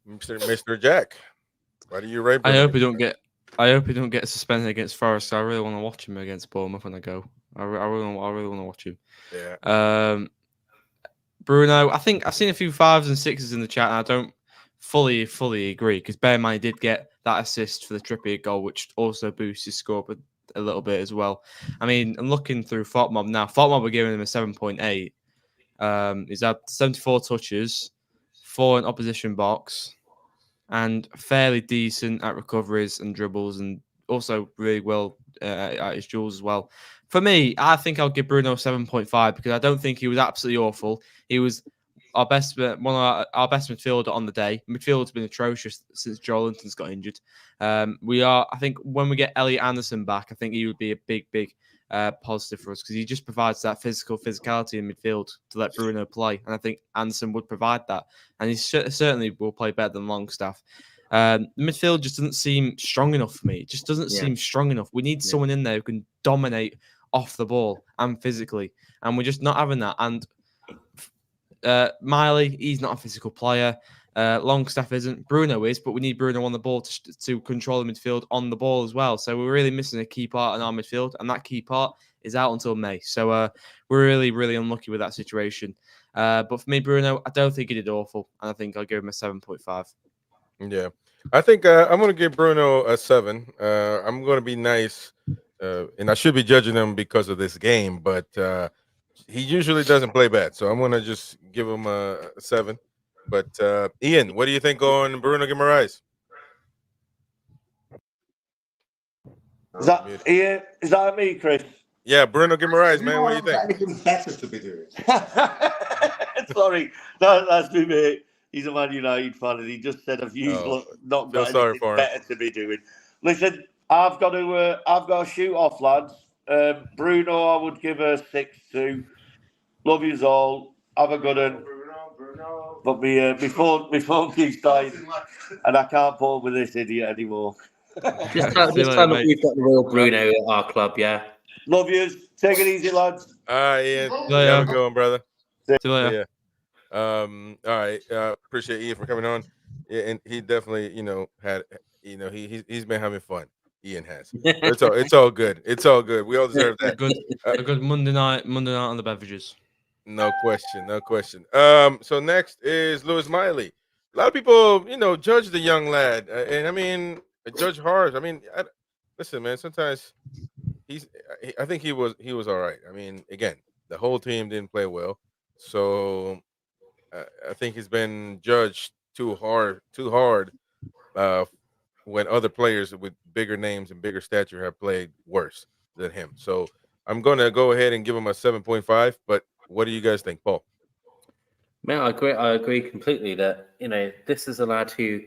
Mr. Jack, why do you rate Bruno? I hope he don't get suspended against Forest. I really want to watch him against Bournemouth when I go. I really want to watch him. Yeah. Bruno, I think I've seen a few 5s and 6s in the chat, and I don't fully agree because bear in mind he did get that assist for the Trippier goal, which also boosts his score a little bit as well. I mean, I'm looking through FotMob now. FotMob are giving him a 7.8. He's had 74 touches, 4 in opposition box, and fairly decent at recoveries and dribbles and also really well at his duels as well. For me, I think I'll give Bruno 7.5 because I don't think he was absolutely awful. He was our best, one of our best midfielder on the day. Midfield's been atrocious since Joelinton's got injured. I think when we get Elliot Anderson back, I think he would be a big positive for us because he just provides that physicality in midfield to let Bruno play. And I think Anderson would provide that. And he certainly will play better than Longstaff. The midfield just doesn't seem strong enough for me. It just doesn't seem strong enough. We need someone in there who can dominate off the ball and physically. And we're just not having that. And Miley, he's not a physical player. Longstaff isn't. Bruno is, but we need Bruno on the ball to control the midfield on the ball as well. So we're really missing a key part in our midfield, and that key part is out until May. So we're really unlucky with that situation. But for me, Bruno, I don't think he did awful, and I think I'll give him a 7.5. Yeah, I think I'm going to give Bruno a 7. I'm going to be nice, and I should be judging him because of this game, but he usually doesn't play bad, so I'm going to just give him a 7. But Ian, what do you think on Bruno Guimaraes? Is that me, Chris? Yeah, Bruno Guimaraes, man. What do you think? Anything better to be doing? Sorry, that's me, mate. He's a Man United fan, and he just said I've not got anything better to be doing. Listen, I've got to shoot off, lads. Bruno, I would give a 6-2. Love yous all. Have a good one. Bruno. But my phone keeps dying, and I can't put up with this idiot anymore. This time we've got the real Bruno at our club, yeah. Love yous. Take it easy, lads. All right, Ian. Yeah. Have a good one, brother. See you later. Yeah. All right. Appreciate Ian for coming on. Yeah, and he definitely, had, he's been having fun. Ian has. It's all good. It's all good. We all deserve that. A good Monday night on the beverages. No question. So next is Lewis Miley. A lot of people, judge the young lad, and I mean, judge hard. I mean, listen, man. Sometimes I think he was all right. I mean, again, the whole team didn't play well, so I think he's been judged too hard when other players with bigger names and bigger stature have played worse than him. So I'm going to go ahead and give him a 7.5. But what do you guys think, Paul? Man, I agree completely that, this is a lad who,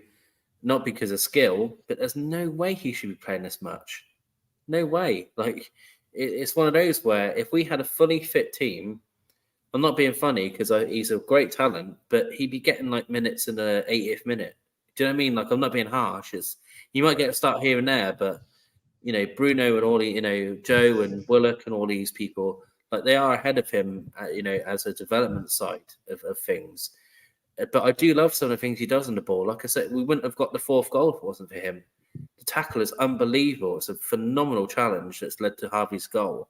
not because of skill, but there's no way he should be playing this much. No way. Like, it's one of those where if we had a fully fit team, I'm not being funny because he's a great talent, but he'd be getting like minutes in the 80th minute. Do you know what I mean? Like, I'm not being harsh. You might get a start here and there, but, Bruno and all the, Joe and Willock and all these people, like they are ahead of him, as a development side of things. But I do love some of the things he does on the ball. Like I said, we wouldn't have got the 4th goal if it wasn't for him. The tackle is unbelievable. It's a phenomenal challenge that's led to Harvey's goal.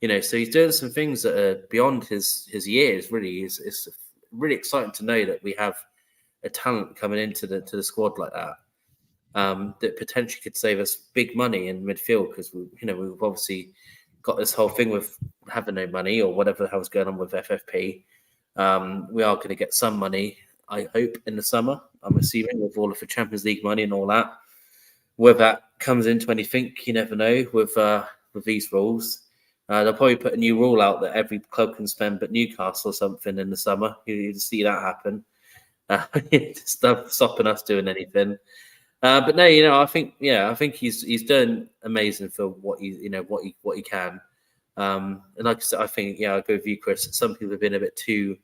So he's doing some things that are beyond his years. Really, it's really exciting to know that we have a talent coming into the squad like that. That potentially could save us big money in midfield because we've obviously got this whole thing with having no money or whatever the hell's going on with FFP. We are going to get some money, I hope, in the summer. I'm assuming with all of the Champions League money and all that. Whether that comes into anything, you never know with these rules. They'll probably put a new rule out that every club can spend but Newcastle or something in the summer. You see that happen. Stuff stopping us doing anything. But no, I think he's done amazing for what he can. And like I said, I think I go with you, Chris. Some people have been a bit too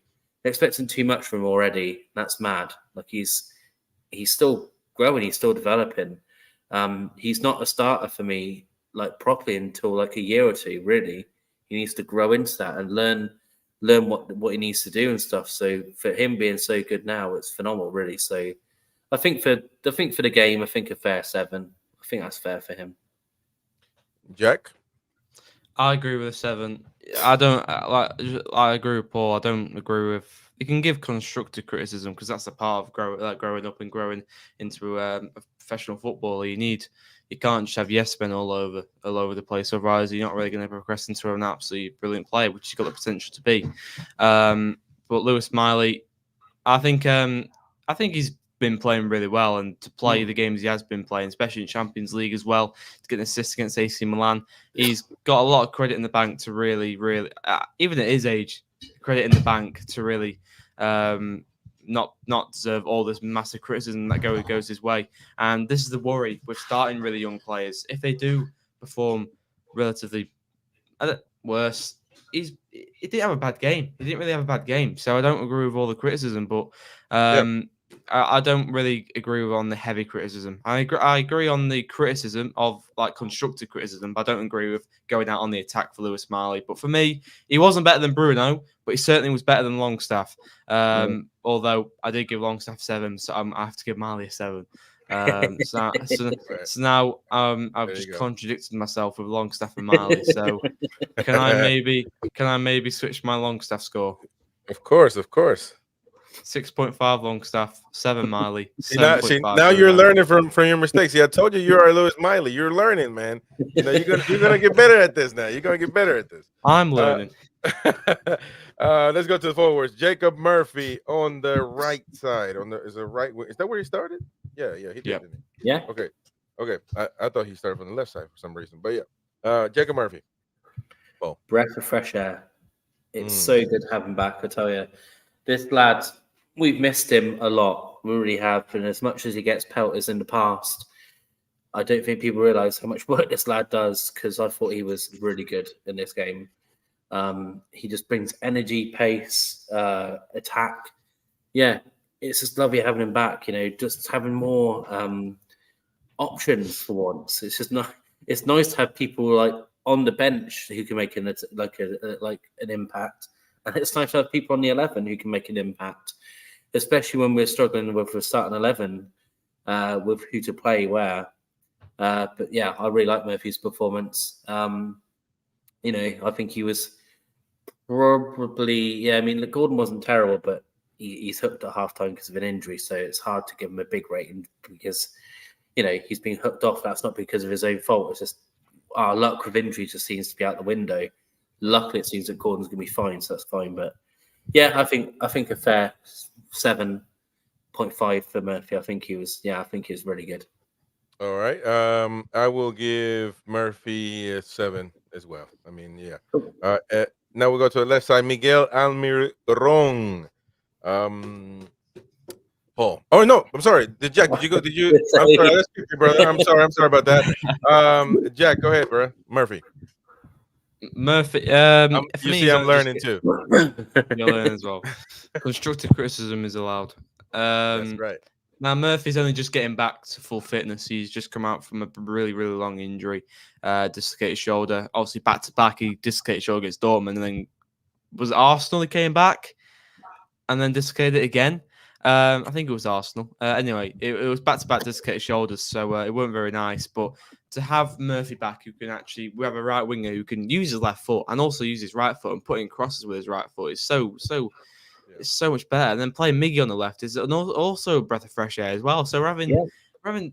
expecting too much from him already. That's mad. Like he's still growing, he's still developing. He's not a starter for me like properly until like a year or two. Really, he needs to grow into that and learn what he needs to do and stuff. So for him being so good now, it's phenomenal, really. So I think for the game, I think a fair 7. I think that's fair for him. Jack? I agree with a 7. I agree with Paul. I don't agree with. You can give constructive criticism because that's a part of growing up and growing into a professional footballer. You can't just have yes men all over the place. Otherwise, you're not really going to progress into an absolutely brilliant player, which he's got the potential to be. But Lewis Miley, I think he's been playing really well, and to play the games he has been playing, especially in Champions League as well, to get an assist against AC Milan, he's got a lot of credit in the bank to really, even at his age, credit in the bank to really not deserve all this massive criticism that goes his way. And this is the worry with starting really young players. If they do perform relatively worse, he didn't have a bad game. He didn't really have a bad game. So I don't agree with all the criticism, but I don't really agree with on the heavy criticism. I agree on the criticism of like constructive criticism, but I don't agree with going out on the attack for Lewis Miley. But for me, he wasn't better than Bruno, but he certainly was better than Longstaff. Although I did give Longstaff 7, so I have to give Miley a 7. So now I've just contradicted myself with Longstaff and Miley. So can I maybe switch my Longstaff score? Of course. 6.5 Longstaff, 7 Miley. Now you're learning from your mistakes. I told you are Lewis Miley. You're learning, man. You're gonna get better at this now. You're gonna get better at this. I'm learning. Let's go to the forwards. Jacob Murphy on the right side. Is the right wing. Is that where he started? Yeah, he did. Yeah. Didn't he? Yeah. Okay. I thought he started from the left side for some reason, but yeah. Jacob Murphy. Breath of fresh air. It's so good to have him back. I tell you, this lad, we've missed him a lot. We really have. And as much as he gets pelters in the past, I don't think people realise how much work this lad does, because I thought he was really good in this game. He just brings energy, pace, attack. Yeah, it's just lovely having him back. Just having more options for once. It's just not. It's nice to have people like on the bench who can make an impact, and it's nice to have people on the 11 who can make an impact, especially when we're struggling with the starting 11 with who to play where. But yeah, I really like Murphy's performance. I think he was probably, I mean, Gordon wasn't terrible, but he's hooked at halftime because of an injury, so it's hard to give him a big rating because, he's been hooked off. That's not because of his own fault. It's just our luck with injury just seems to be out the window. Luckily, it seems that Gordon's going to be fine, so that's fine. But yeah, I think a fair 7.5 for Murphy. I think he was really good. All right. I will give Murphy a 7 as well. I mean, yeah. Now we'll go to the left side. Miguel Almiron. Paul. Oh no, I'm sorry. Jack, did you? I'm sorry. Let's keep you, brother. I'm sorry about that. Jack, go ahead, bro. Murphy. For me, I'm learning too. You're learning as well. Constructive criticism is allowed. That's right. Now, Murphy's only just getting back to full fitness. He's just come out from a really, really long injury, dislocated shoulder. Obviously, back-to-back, he dislocated shoulder against Dortmund, and then was it Arsenal he came back and then dislocated it again? I think it was Arsenal. Anyway, it was back-to-back dislocated shoulders, so it wasn't very nice. But to have Murphy back, we have a right winger who can use his left foot and also use his right foot and put in crosses with his right foot is it's so much better. And then playing Miggy on the left is also a breath of fresh air as well. So we're having Murphy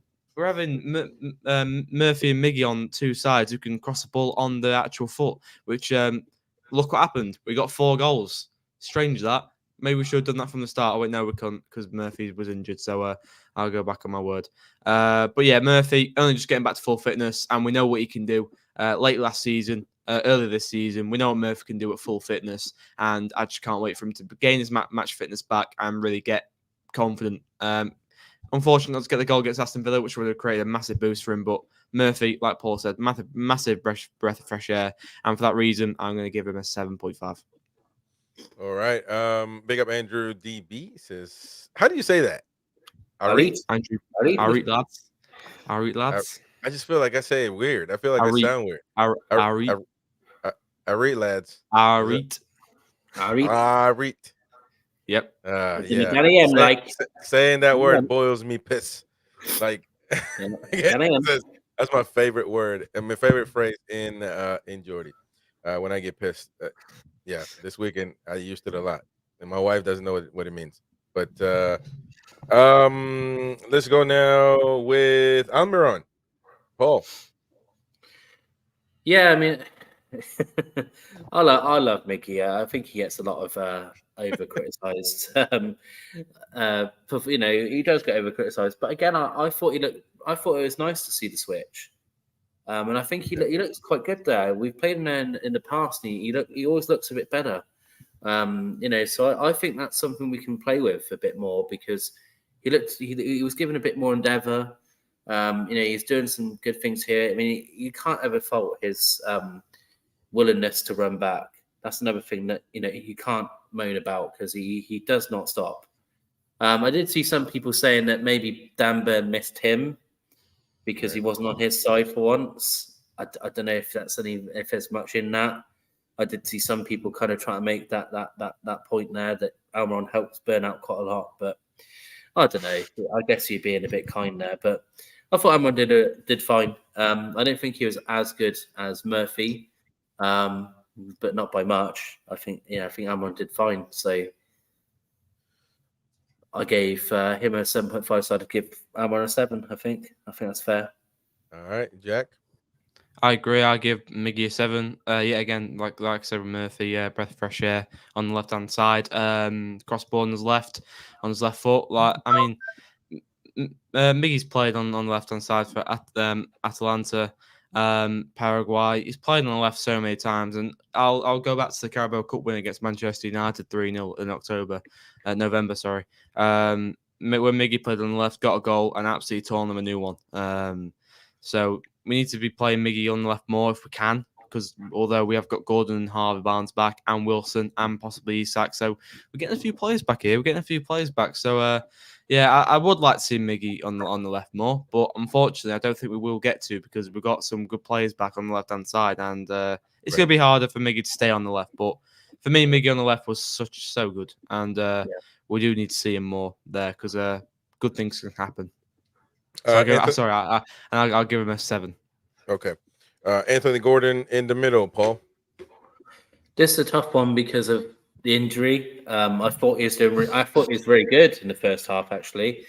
and Miggy on two sides who can cross the ball on the actual foot, which look what happened. We got 4 goals. Strange that. Maybe we should have done that from the start. I went, no, we can't because Murphy was injured. So I'll go back on my word. But yeah, Murphy only just getting back to full fitness, and we know what he can do. Late last season, early this season, we know what Murphy can do at full fitness, and I just can't wait for him to gain his match fitness back and really get confident. Unfortunately, not to get the goal against Aston Villa, which would have created a massive boost for him. But Murphy, like Paul said, massive breath of fresh air, and for that reason, I'm going to give him a 7.5. All right. Big up Andrew DB says, how do you say that? Arit. Arit lads. I just feel like I say it weird. I feel like I sound weird. Arit lads. Arit. Yep. Yeah. Saying that word boils me piss. Like that's my favorite word and my favorite phrase in Geordie. When I get pissed. Yeah, this weekend I used it a lot, and my wife doesn't know what it means. But let's go now with Almiron. Paul. Yeah, I mean, I love Mickey. I think he gets a lot of over criticised. He does get over criticised. But again, I thought I thought it was nice to see the switch. And I think he looks quite good there. We've played him in the past, and he always looks a bit better. So I think that's something we can play with a bit more because he was given a bit more endeavour. He's doing some good things here. I mean, you can't ever fault his willingness to run back. That's another thing that you can't moan about because he does not stop. I did see some people saying that maybe Dan Burn missed him because he wasn't on his side for once. I don't know if there's much in that. I did see some people kind of trying to make that point there that Almiron helps Burn out quite a lot, but I don't know. I guess you're being a bit kind there, but I thought Almiron did fine. I don't think he was as good as Murphy, but not by much. I think Almiron did fine. So I gave him a 7.5, so I'd give Almiron a 7. I think that's fair. All right, Jack. I agree. I give Miggy a 7. Again, like I said with Murphy, breath of fresh air on the left hand side. Crossbar on his left foot. Miggy's played on the left hand side for Atalanta, Paraguay. He's played on the left so many times, and I'll go back to the Carabao Cup win against Manchester United 3-0 in November. Sorry, when Miggy played on the left, got a goal and absolutely torn them a new one. So we need to be playing Miggy on the left more if we can, because although we have got Gordon and Harvey Barnes back and Wilson and possibly Isak, so we're getting a few players back here. So I would like to see Miggy on the left more, but unfortunately I don't think we will get to because we've got some good players back on the left hand side, and it's going to be harder for Miggy to stay on the left. But for me, Miggy on the left was so good, and we do need to see him more there because good things can happen. So I'll give him a 7. Okay. Anthony Gordon in the middle, Paul. This is a tough one because of the injury. I thought he was very good in the first half, actually.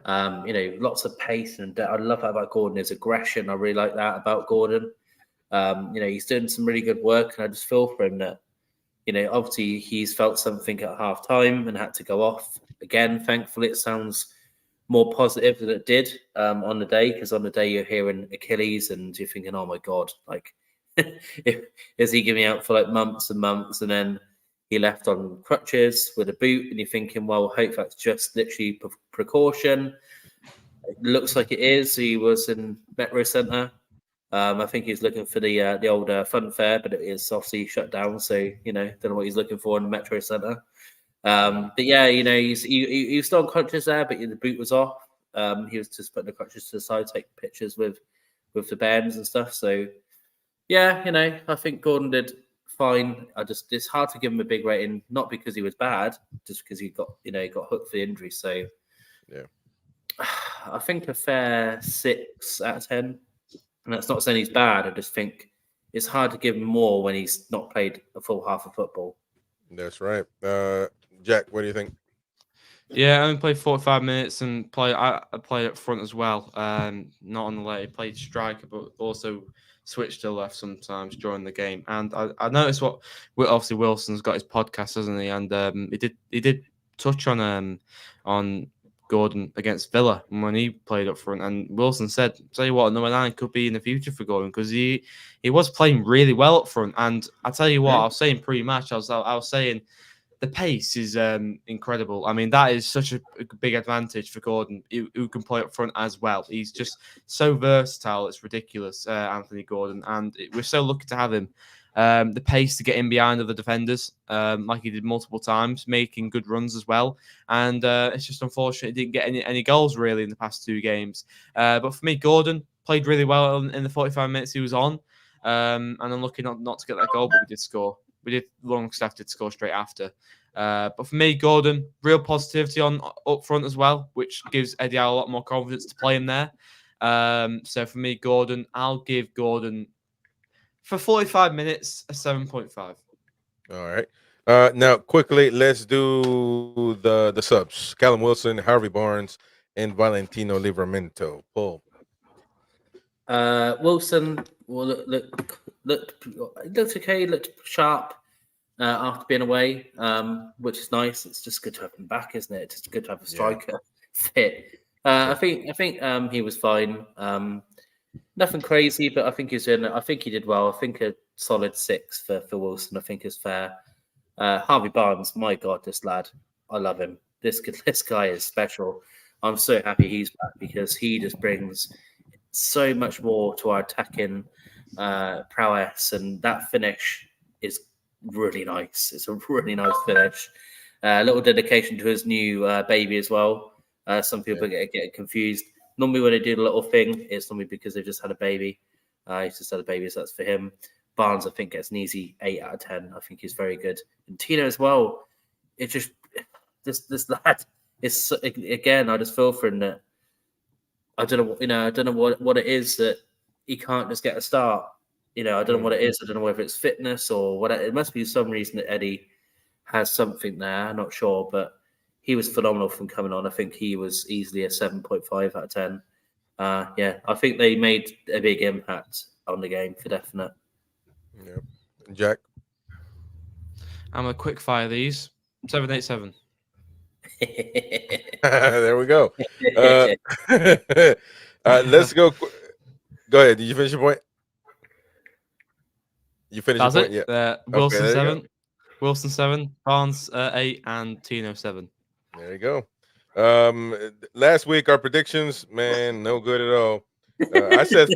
Lots of pace, and I love that about Gordon. His aggression, I really like that about Gordon. He's doing some really good work, and I just feel for him that, obviously he's felt something at half time and had to go off again. Thankfully, it sounds more positive than it did on the day, because on the day you're hearing Achilles and you're thinking, oh my God, like, is he giving out for like months and months? And then he left on crutches with a boot, and you're thinking, well, hope that's just literally precaution. It looks like it is. He was in Metro Centre. I think he's looking for the old fun fair, but it is obviously shut down. So, don't know what he's looking for in the Metro Centre. But yeah, he was still on crutches there, but the boot was off. He was just putting the crutches to the side, taking pictures with the bands and stuff. So yeah, I think Gordon did fine. It's hard to give him a big rating, not because he was bad, just because he got hooked for the injury. So yeah, I think a fair 6 out of 10. And that's not saying he's bad. I just think it's hard to give him more when he's not played a full half of football. That's right. Jack, what do you think? Yeah, I only played 45 minutes and I played up front as well. Not on the left. I played striker, but also switched to the left sometimes during the game. And I noticed obviously Wilson's got his podcast, hasn't he? And he did touch on Gordon against Villa when he played up front. And Wilson said, "Tell you what, number 9 could be in the future for Gordon because he was playing really well up front." And I tell you what, I was saying pre-match, I was saying, the pace is incredible. I mean, that is such a big advantage for Gordon, who can play up front as well. He's just so versatile. It's ridiculous, Anthony Gordon. And we're so lucky to have him. The pace to get in behind other defenders, like he did multiple times, making good runs as well. And it's just unfortunate he didn't get any goals, really, in the past 2 games. But for me, Gordon played really well in the 45 minutes he was on. And I'm lucky not to get that goal, but we did score. Longstaff did score straight after. But for me, Gordon, real positivity up front as well, which gives Eddie Howe a lot more confidence to play him there. So for me, Gordon, I'll give Gordon, for 45 minutes, a 7.5. All right. Now, quickly, let's do the subs. Callum Wilson, Harvey Barnes, and Valentino Livramento. Paul. Wilson, well, look, looked okay, looked sharp after being away, which is nice. It's just good to have him back, isn't it? It's just good to have a striker fit. I think he was fine. Nothing crazy, but I think he's in. I think he did well. I think a solid 6 for Wilson. I think is fair. Harvey Barnes, my God, this lad, I love him. This guy is special. I'm so happy he's back because he just brings so much more to our attacking prowess, and that finish is really nice. It's a really nice finish. A little dedication to his new baby as well. Some people get confused. Normally, when they do the little thing, it's normally because they've just had a baby. He's just had a baby, so that's for him. Barnes, I think, gets an easy 8 out of 10. I think he's very good. And Tino as well. It just this lad is again. I just feel for him that I don't know. I don't know what it is that he can't just get a start. I don't know what it is. I don't know whether it's fitness or what. It must be some reason that Eddie has something there. I'm not sure, but he was phenomenal from coming on. I think he was easily a 7.5 out of 10. I think they made a big impact on the game for definite. Yeah, Jack. I'm gonna quick fire these. 787. There we go. Let's go. Go ahead. Did you finish your point? You finished That's your point? it. Yeah. Wilson there you 7. Wilson 7. Barnes 8, and Tino 7. There you go. Last week our predictions, man, no good at all. I said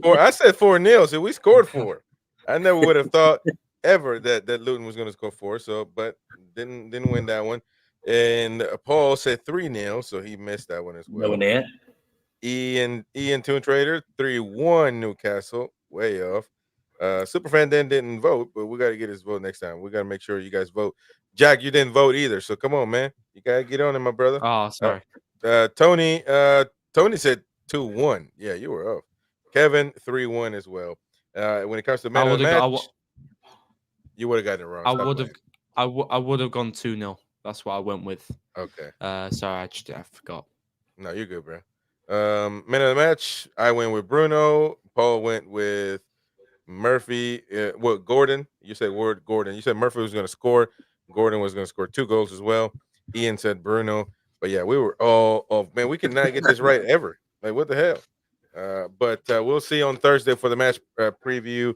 4-0, so we scored 4. I never would have thought ever that Luton was going to score 4. So, but didn't win that one. And Paul said 3-0, so he missed that one as well. No one there. Ian Toon Trader 3-1 Newcastle, way off. Superfan didn't vote, but we got to get his vote next time. We got to make sure you guys vote. Jack, you didn't vote either, so come on, man. You gotta get on it, my brother. Oh, sorry. Tony said 2-1. Yeah, you were off. Kevin 3-1 as well. When it comes to man of the match, you would have gotten it wrong. I would have gone 2-0. That's what I went with. Okay. Sorry, I forgot. No, you're good, bro. Man of the match, I went with Bruno. Paul went with Murphy. Gordon. You said Gordon. You said Murphy was going to score. Gordon was going to score 2 goals as well. Ian said Bruno. But yeah, we were all off. Man, we could not get this right ever. Like, what the hell? But we'll see on Thursday for the match preview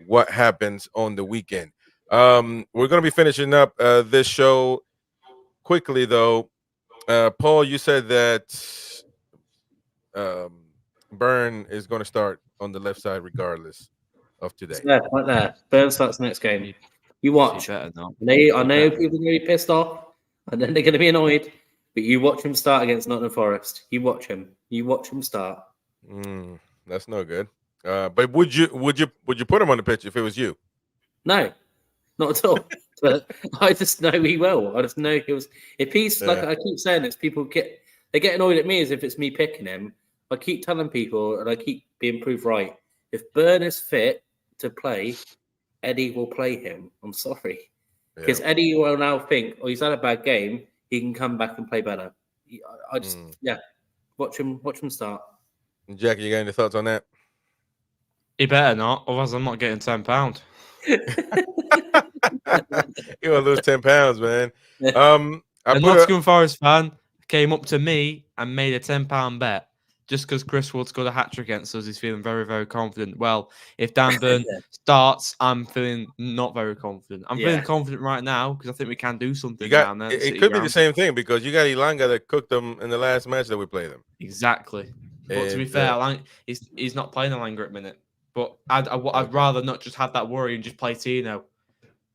what happens on the weekend. We're going to be finishing up this show quickly, though. Paul, you said that Burn is going to start on the left side regardless of today. Yeah, right there. Burn starts the next game. You watch. I know people are going to be pissed off, and then they're going to be annoyed. But you watch him start against Nottingham Forest. You watch him. You watch him start. That's no good. But would you put him on the pitch if it was you? No, not at all. But I just know he will. I just know he was. If he's like I keep saying this, people get annoyed at me as if it's me picking him. I keep telling people, and I keep being proved right. If Burn is fit to play, Eddie will play him. I'm sorry, because Eddie will now think, oh, he's had a bad game. He can come back and play better. I just watch him start. Jack, you got any thoughts on that? He better not, otherwise I'm not getting £10. You want to lose £10, man. A Nottingham Forest fan came up to me and made a £10 bet just because Chris Wood scored a hat-trick against us. He's feeling very, very confident. Well, if Dan Burn starts, I'm feeling not very confident. I'm feeling confident right now because I think we can do something down there. It could be the same thing because you got Ilanga that cooked them in the last match that we played them. Exactly. But to be fair, he's not playing Ilanga at the minute. But I'd rather not just have that worry and just play Tino.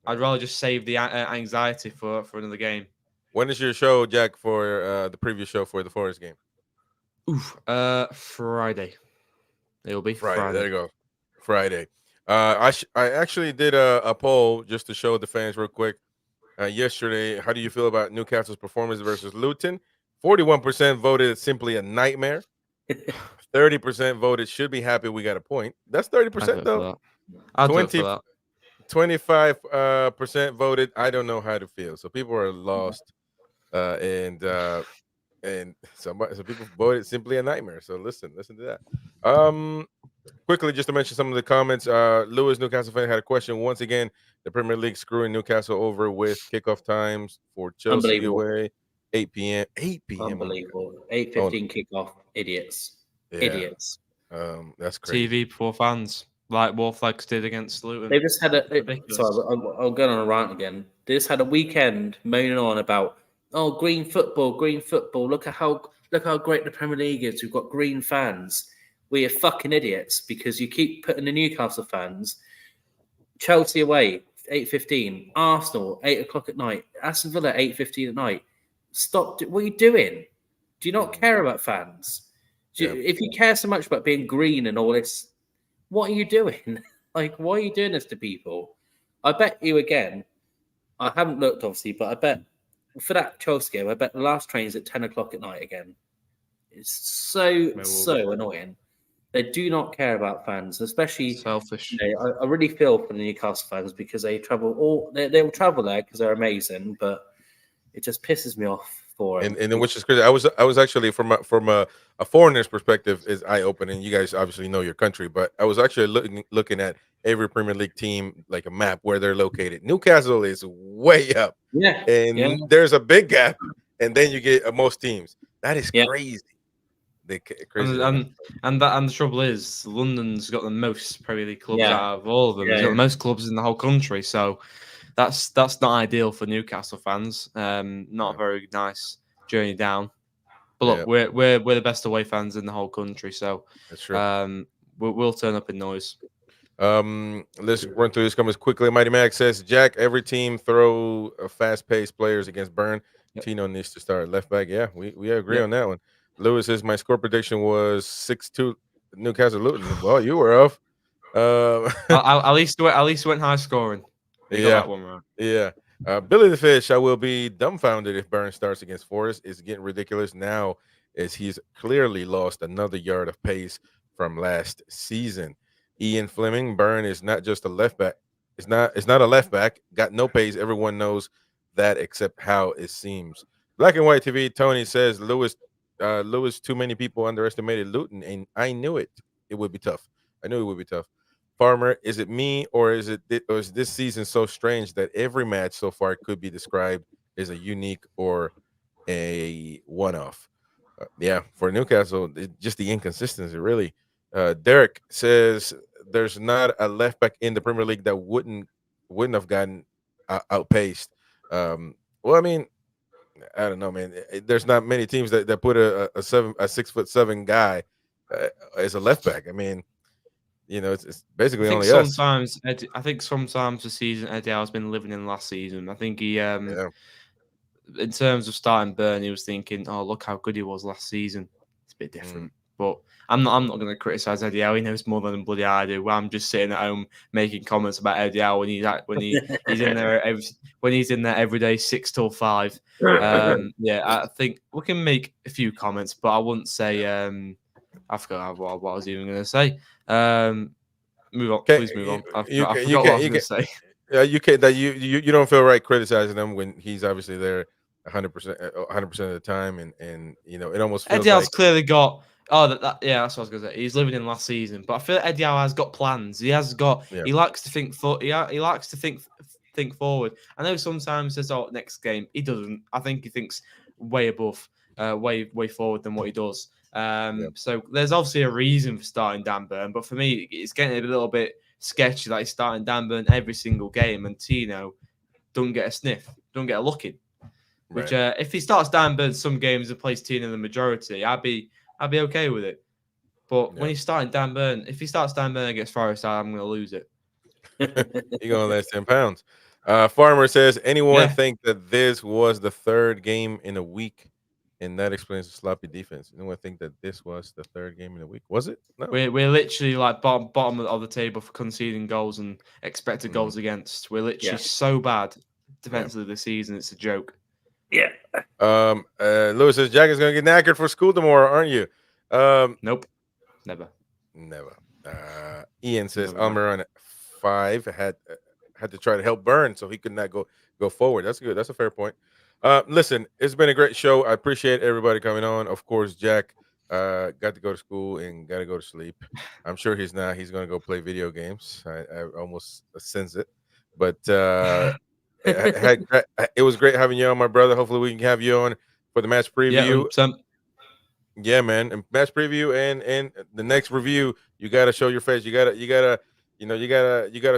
I'd rather just save the anxiety for another game. When is your show, Jack, for the previous show for the Forest game? Friday. It'll be Friday. There you go. Friday. I actually did a poll just to show the fans real quick. Yesterday, how do you feel about Newcastle's performance versus Luton? 41% voted simply a nightmare. 30% voted should be happy we got a point. That's 30% though. I'll do it for that. 25% voted I don't know how to feel. So people are lost. And some people voted simply a nightmare. So listen to that. Quickly, just to mention some of the comments. Lewis, Newcastle fan, had a question. Once again, the Premier League screwing Newcastle over with kickoff times for Chelsea Unbelievable. away, 8 p.m. 8 p.m. Oh my Unbelievable. God. 8:15 kickoff. Idiots. Yeah. Idiots. That's crazy. TV before fans, like Wolflegs did against Luton. They just had a. Ridiculous. Sorry, I'll go on a rant again. They just had a weekend moaning on about green football, green football. Look how great the Premier League is. We've got green fans. We are fucking idiots because you keep putting the Newcastle fans. Chelsea away 8:15. Arsenal 8 o'clock at night. Aston Villa 8:15 at night. Stop! What are you doing? Do you not care about fans? If you care so much about being green and all this, what are you doing? Like, why are you doing this to people? I bet you again. I haven't looked, obviously, but I bet for that Chelsea game, I bet the last train is at 10 o'clock at night again. It's so annoying. They do not care about fans, especially selfish. I really feel for the Newcastle fans because they travel they will travel there because they're amazing, but it just pisses me off for them. And then which is crazy. I was actually from a foreigner's perspective is eye opening. You guys obviously know your country, but I was actually looking at every Premier League team like a map where they're located. Newcastle is way up, and there's a big gap, and then you get most teams. That is crazy. Crazy. And the trouble is, London's got the most Premier League clubs out of all of them. He's got the most clubs in the whole country, so that's not ideal for Newcastle fans. Not a very nice journey down. But look, we're the best away fans in the whole country, so that's true. We'll turn up in noise. Let's run through this comments quickly. Mighty Mac says, Jack, every team throw fast-paced players against Burn. Tino needs to start left back. Yeah, we agree on that one. Lewis says my score prediction was 6-2 Newcastle Luton. Well, you were off. At least went high scoring. You got that one right. Yeah. Billy the Fish, I will be dumbfounded if Burn starts against Forest. It's getting ridiculous now as he's clearly lost another yard of pace from last season. Ian Fleming, Burn is not just a left back. It's not a left back. Got no pace. Everyone knows that except how it seems. Black and White TV, Tony says Lewis, too many people underestimated Luton, and I knew it. It would be tough. I knew it would be tough. Farmer, is it me or is this season so strange that every match so far could be described as a unique or a one-off? For Newcastle, just the inconsistency, really. Derek says there's not a left back in the Premier League that wouldn't have gotten outpaced. Well, I mean, I don't know, man. There's not many teams that put a 6'7" guy as a left back. I mean, it's basically only us. I think sometimes the season Eddie Howe's been living in last season. I think he, in terms of starting Burn, he was thinking, "Oh, look how good he was last season." It's a bit different, but I'm not going to criticize Eddie Howe. He knows more than bloody I do. I'm just sitting at home making comments about Eddie Howe when he's in there every day 6 till 5. I think we can make a few comments, but I wouldn't say. I forgot what I was even going to say. Move on, please move on. I forgot what I was going to say. Yeah, you can't. That you don't feel right criticizing him when he's obviously there 100% of the time, and it almost feels Eddie Howe's clearly got. That's what I was going to say. He's living in last season, but I feel like Eddie Howe has got plans. He has got. Yeah. He likes to think. He likes to think forward. I know sometimes he says, "Oh, next game." He doesn't. I think he thinks way above, way forward than what he does. So there's obviously a reason for starting Dan Burn, but for me, it's getting a little bit sketchy that he's starting Dan Burn every single game, and Tino don't get a sniff, don't get a look in. Right. Which, if he starts Dan Burn some games and plays Tino the majority, I'd be okay with it. But when he's starting Dan Burn, if he starts Dan Burn against Forest, I'm going to lose it. You're going to lose £10. Farmer says, anyone think that this was the third game in a week? And that explains the sloppy defense. Anyone think that this was the third game in a week? Was it? No. We're literally like bottom of the table for conceding goals and expected goals against. We're literally so bad defensively this season. It's a joke. Yeah. Lewis says Jack is going to get knackered for school tomorrow, aren't you? Nope. Never. Ian says Almiron at 5 had to try to help Burn so he could not go forward. That's good. That's a fair point. Listen, it's been a great show. I appreciate everybody coming on. Of course, Jack, got to go to school and got to go to sleep. I'm sure he's not. He's going to go play video games. I almost sense it. But it was great having you on, my brother. Hopefully, we can have you on for the match Yeah, preview. 100%. Yeah, man. And match preview and the next review, you gotta show your face. You gotta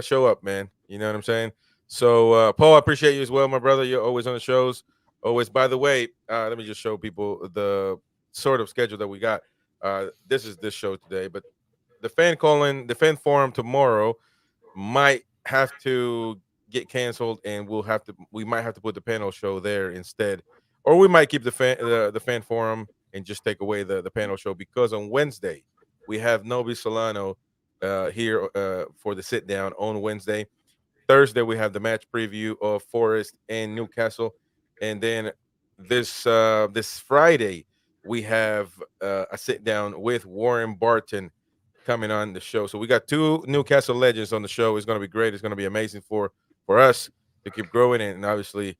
show up, man. You know what I'm saying? So Paul, I appreciate you as well, my brother. You're always on the shows. Always. By the way, let me just show people the sort of schedule that we got. This is this show today, but the fan forum tomorrow might have to get canceled, and we might have to put the panel show there instead, or we might keep the fan forum and just take away the panel show, because on Wednesday we have Nobi Solano here for the sit down on Wednesday. Thursday we have the match preview of Forest and Newcastle, and then this Friday we have a sit down with Warren Barton coming on the show. So we got two Newcastle legends on the show. It's going to be great. It's going to be amazing for us to keep growing, and obviously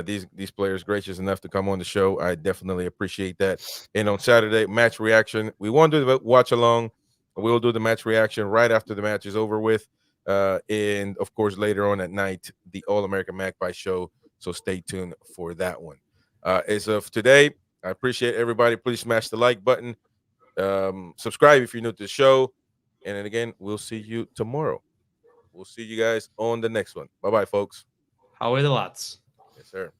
these players gracious enough to come on the show. I definitely appreciate that. And on Saturday, match reaction. We won't do the watch along. We'll do the match reaction right after the match is over with. And of course, later on at night, the All American Magpie show. So stay tuned for that one. As of today, I appreciate everybody. Please smash the like button. Subscribe if you're new to the show. And then again, we'll see you tomorrow. We'll see you guys on the next one. Bye-bye, folks. How are the lads? Yes, sir.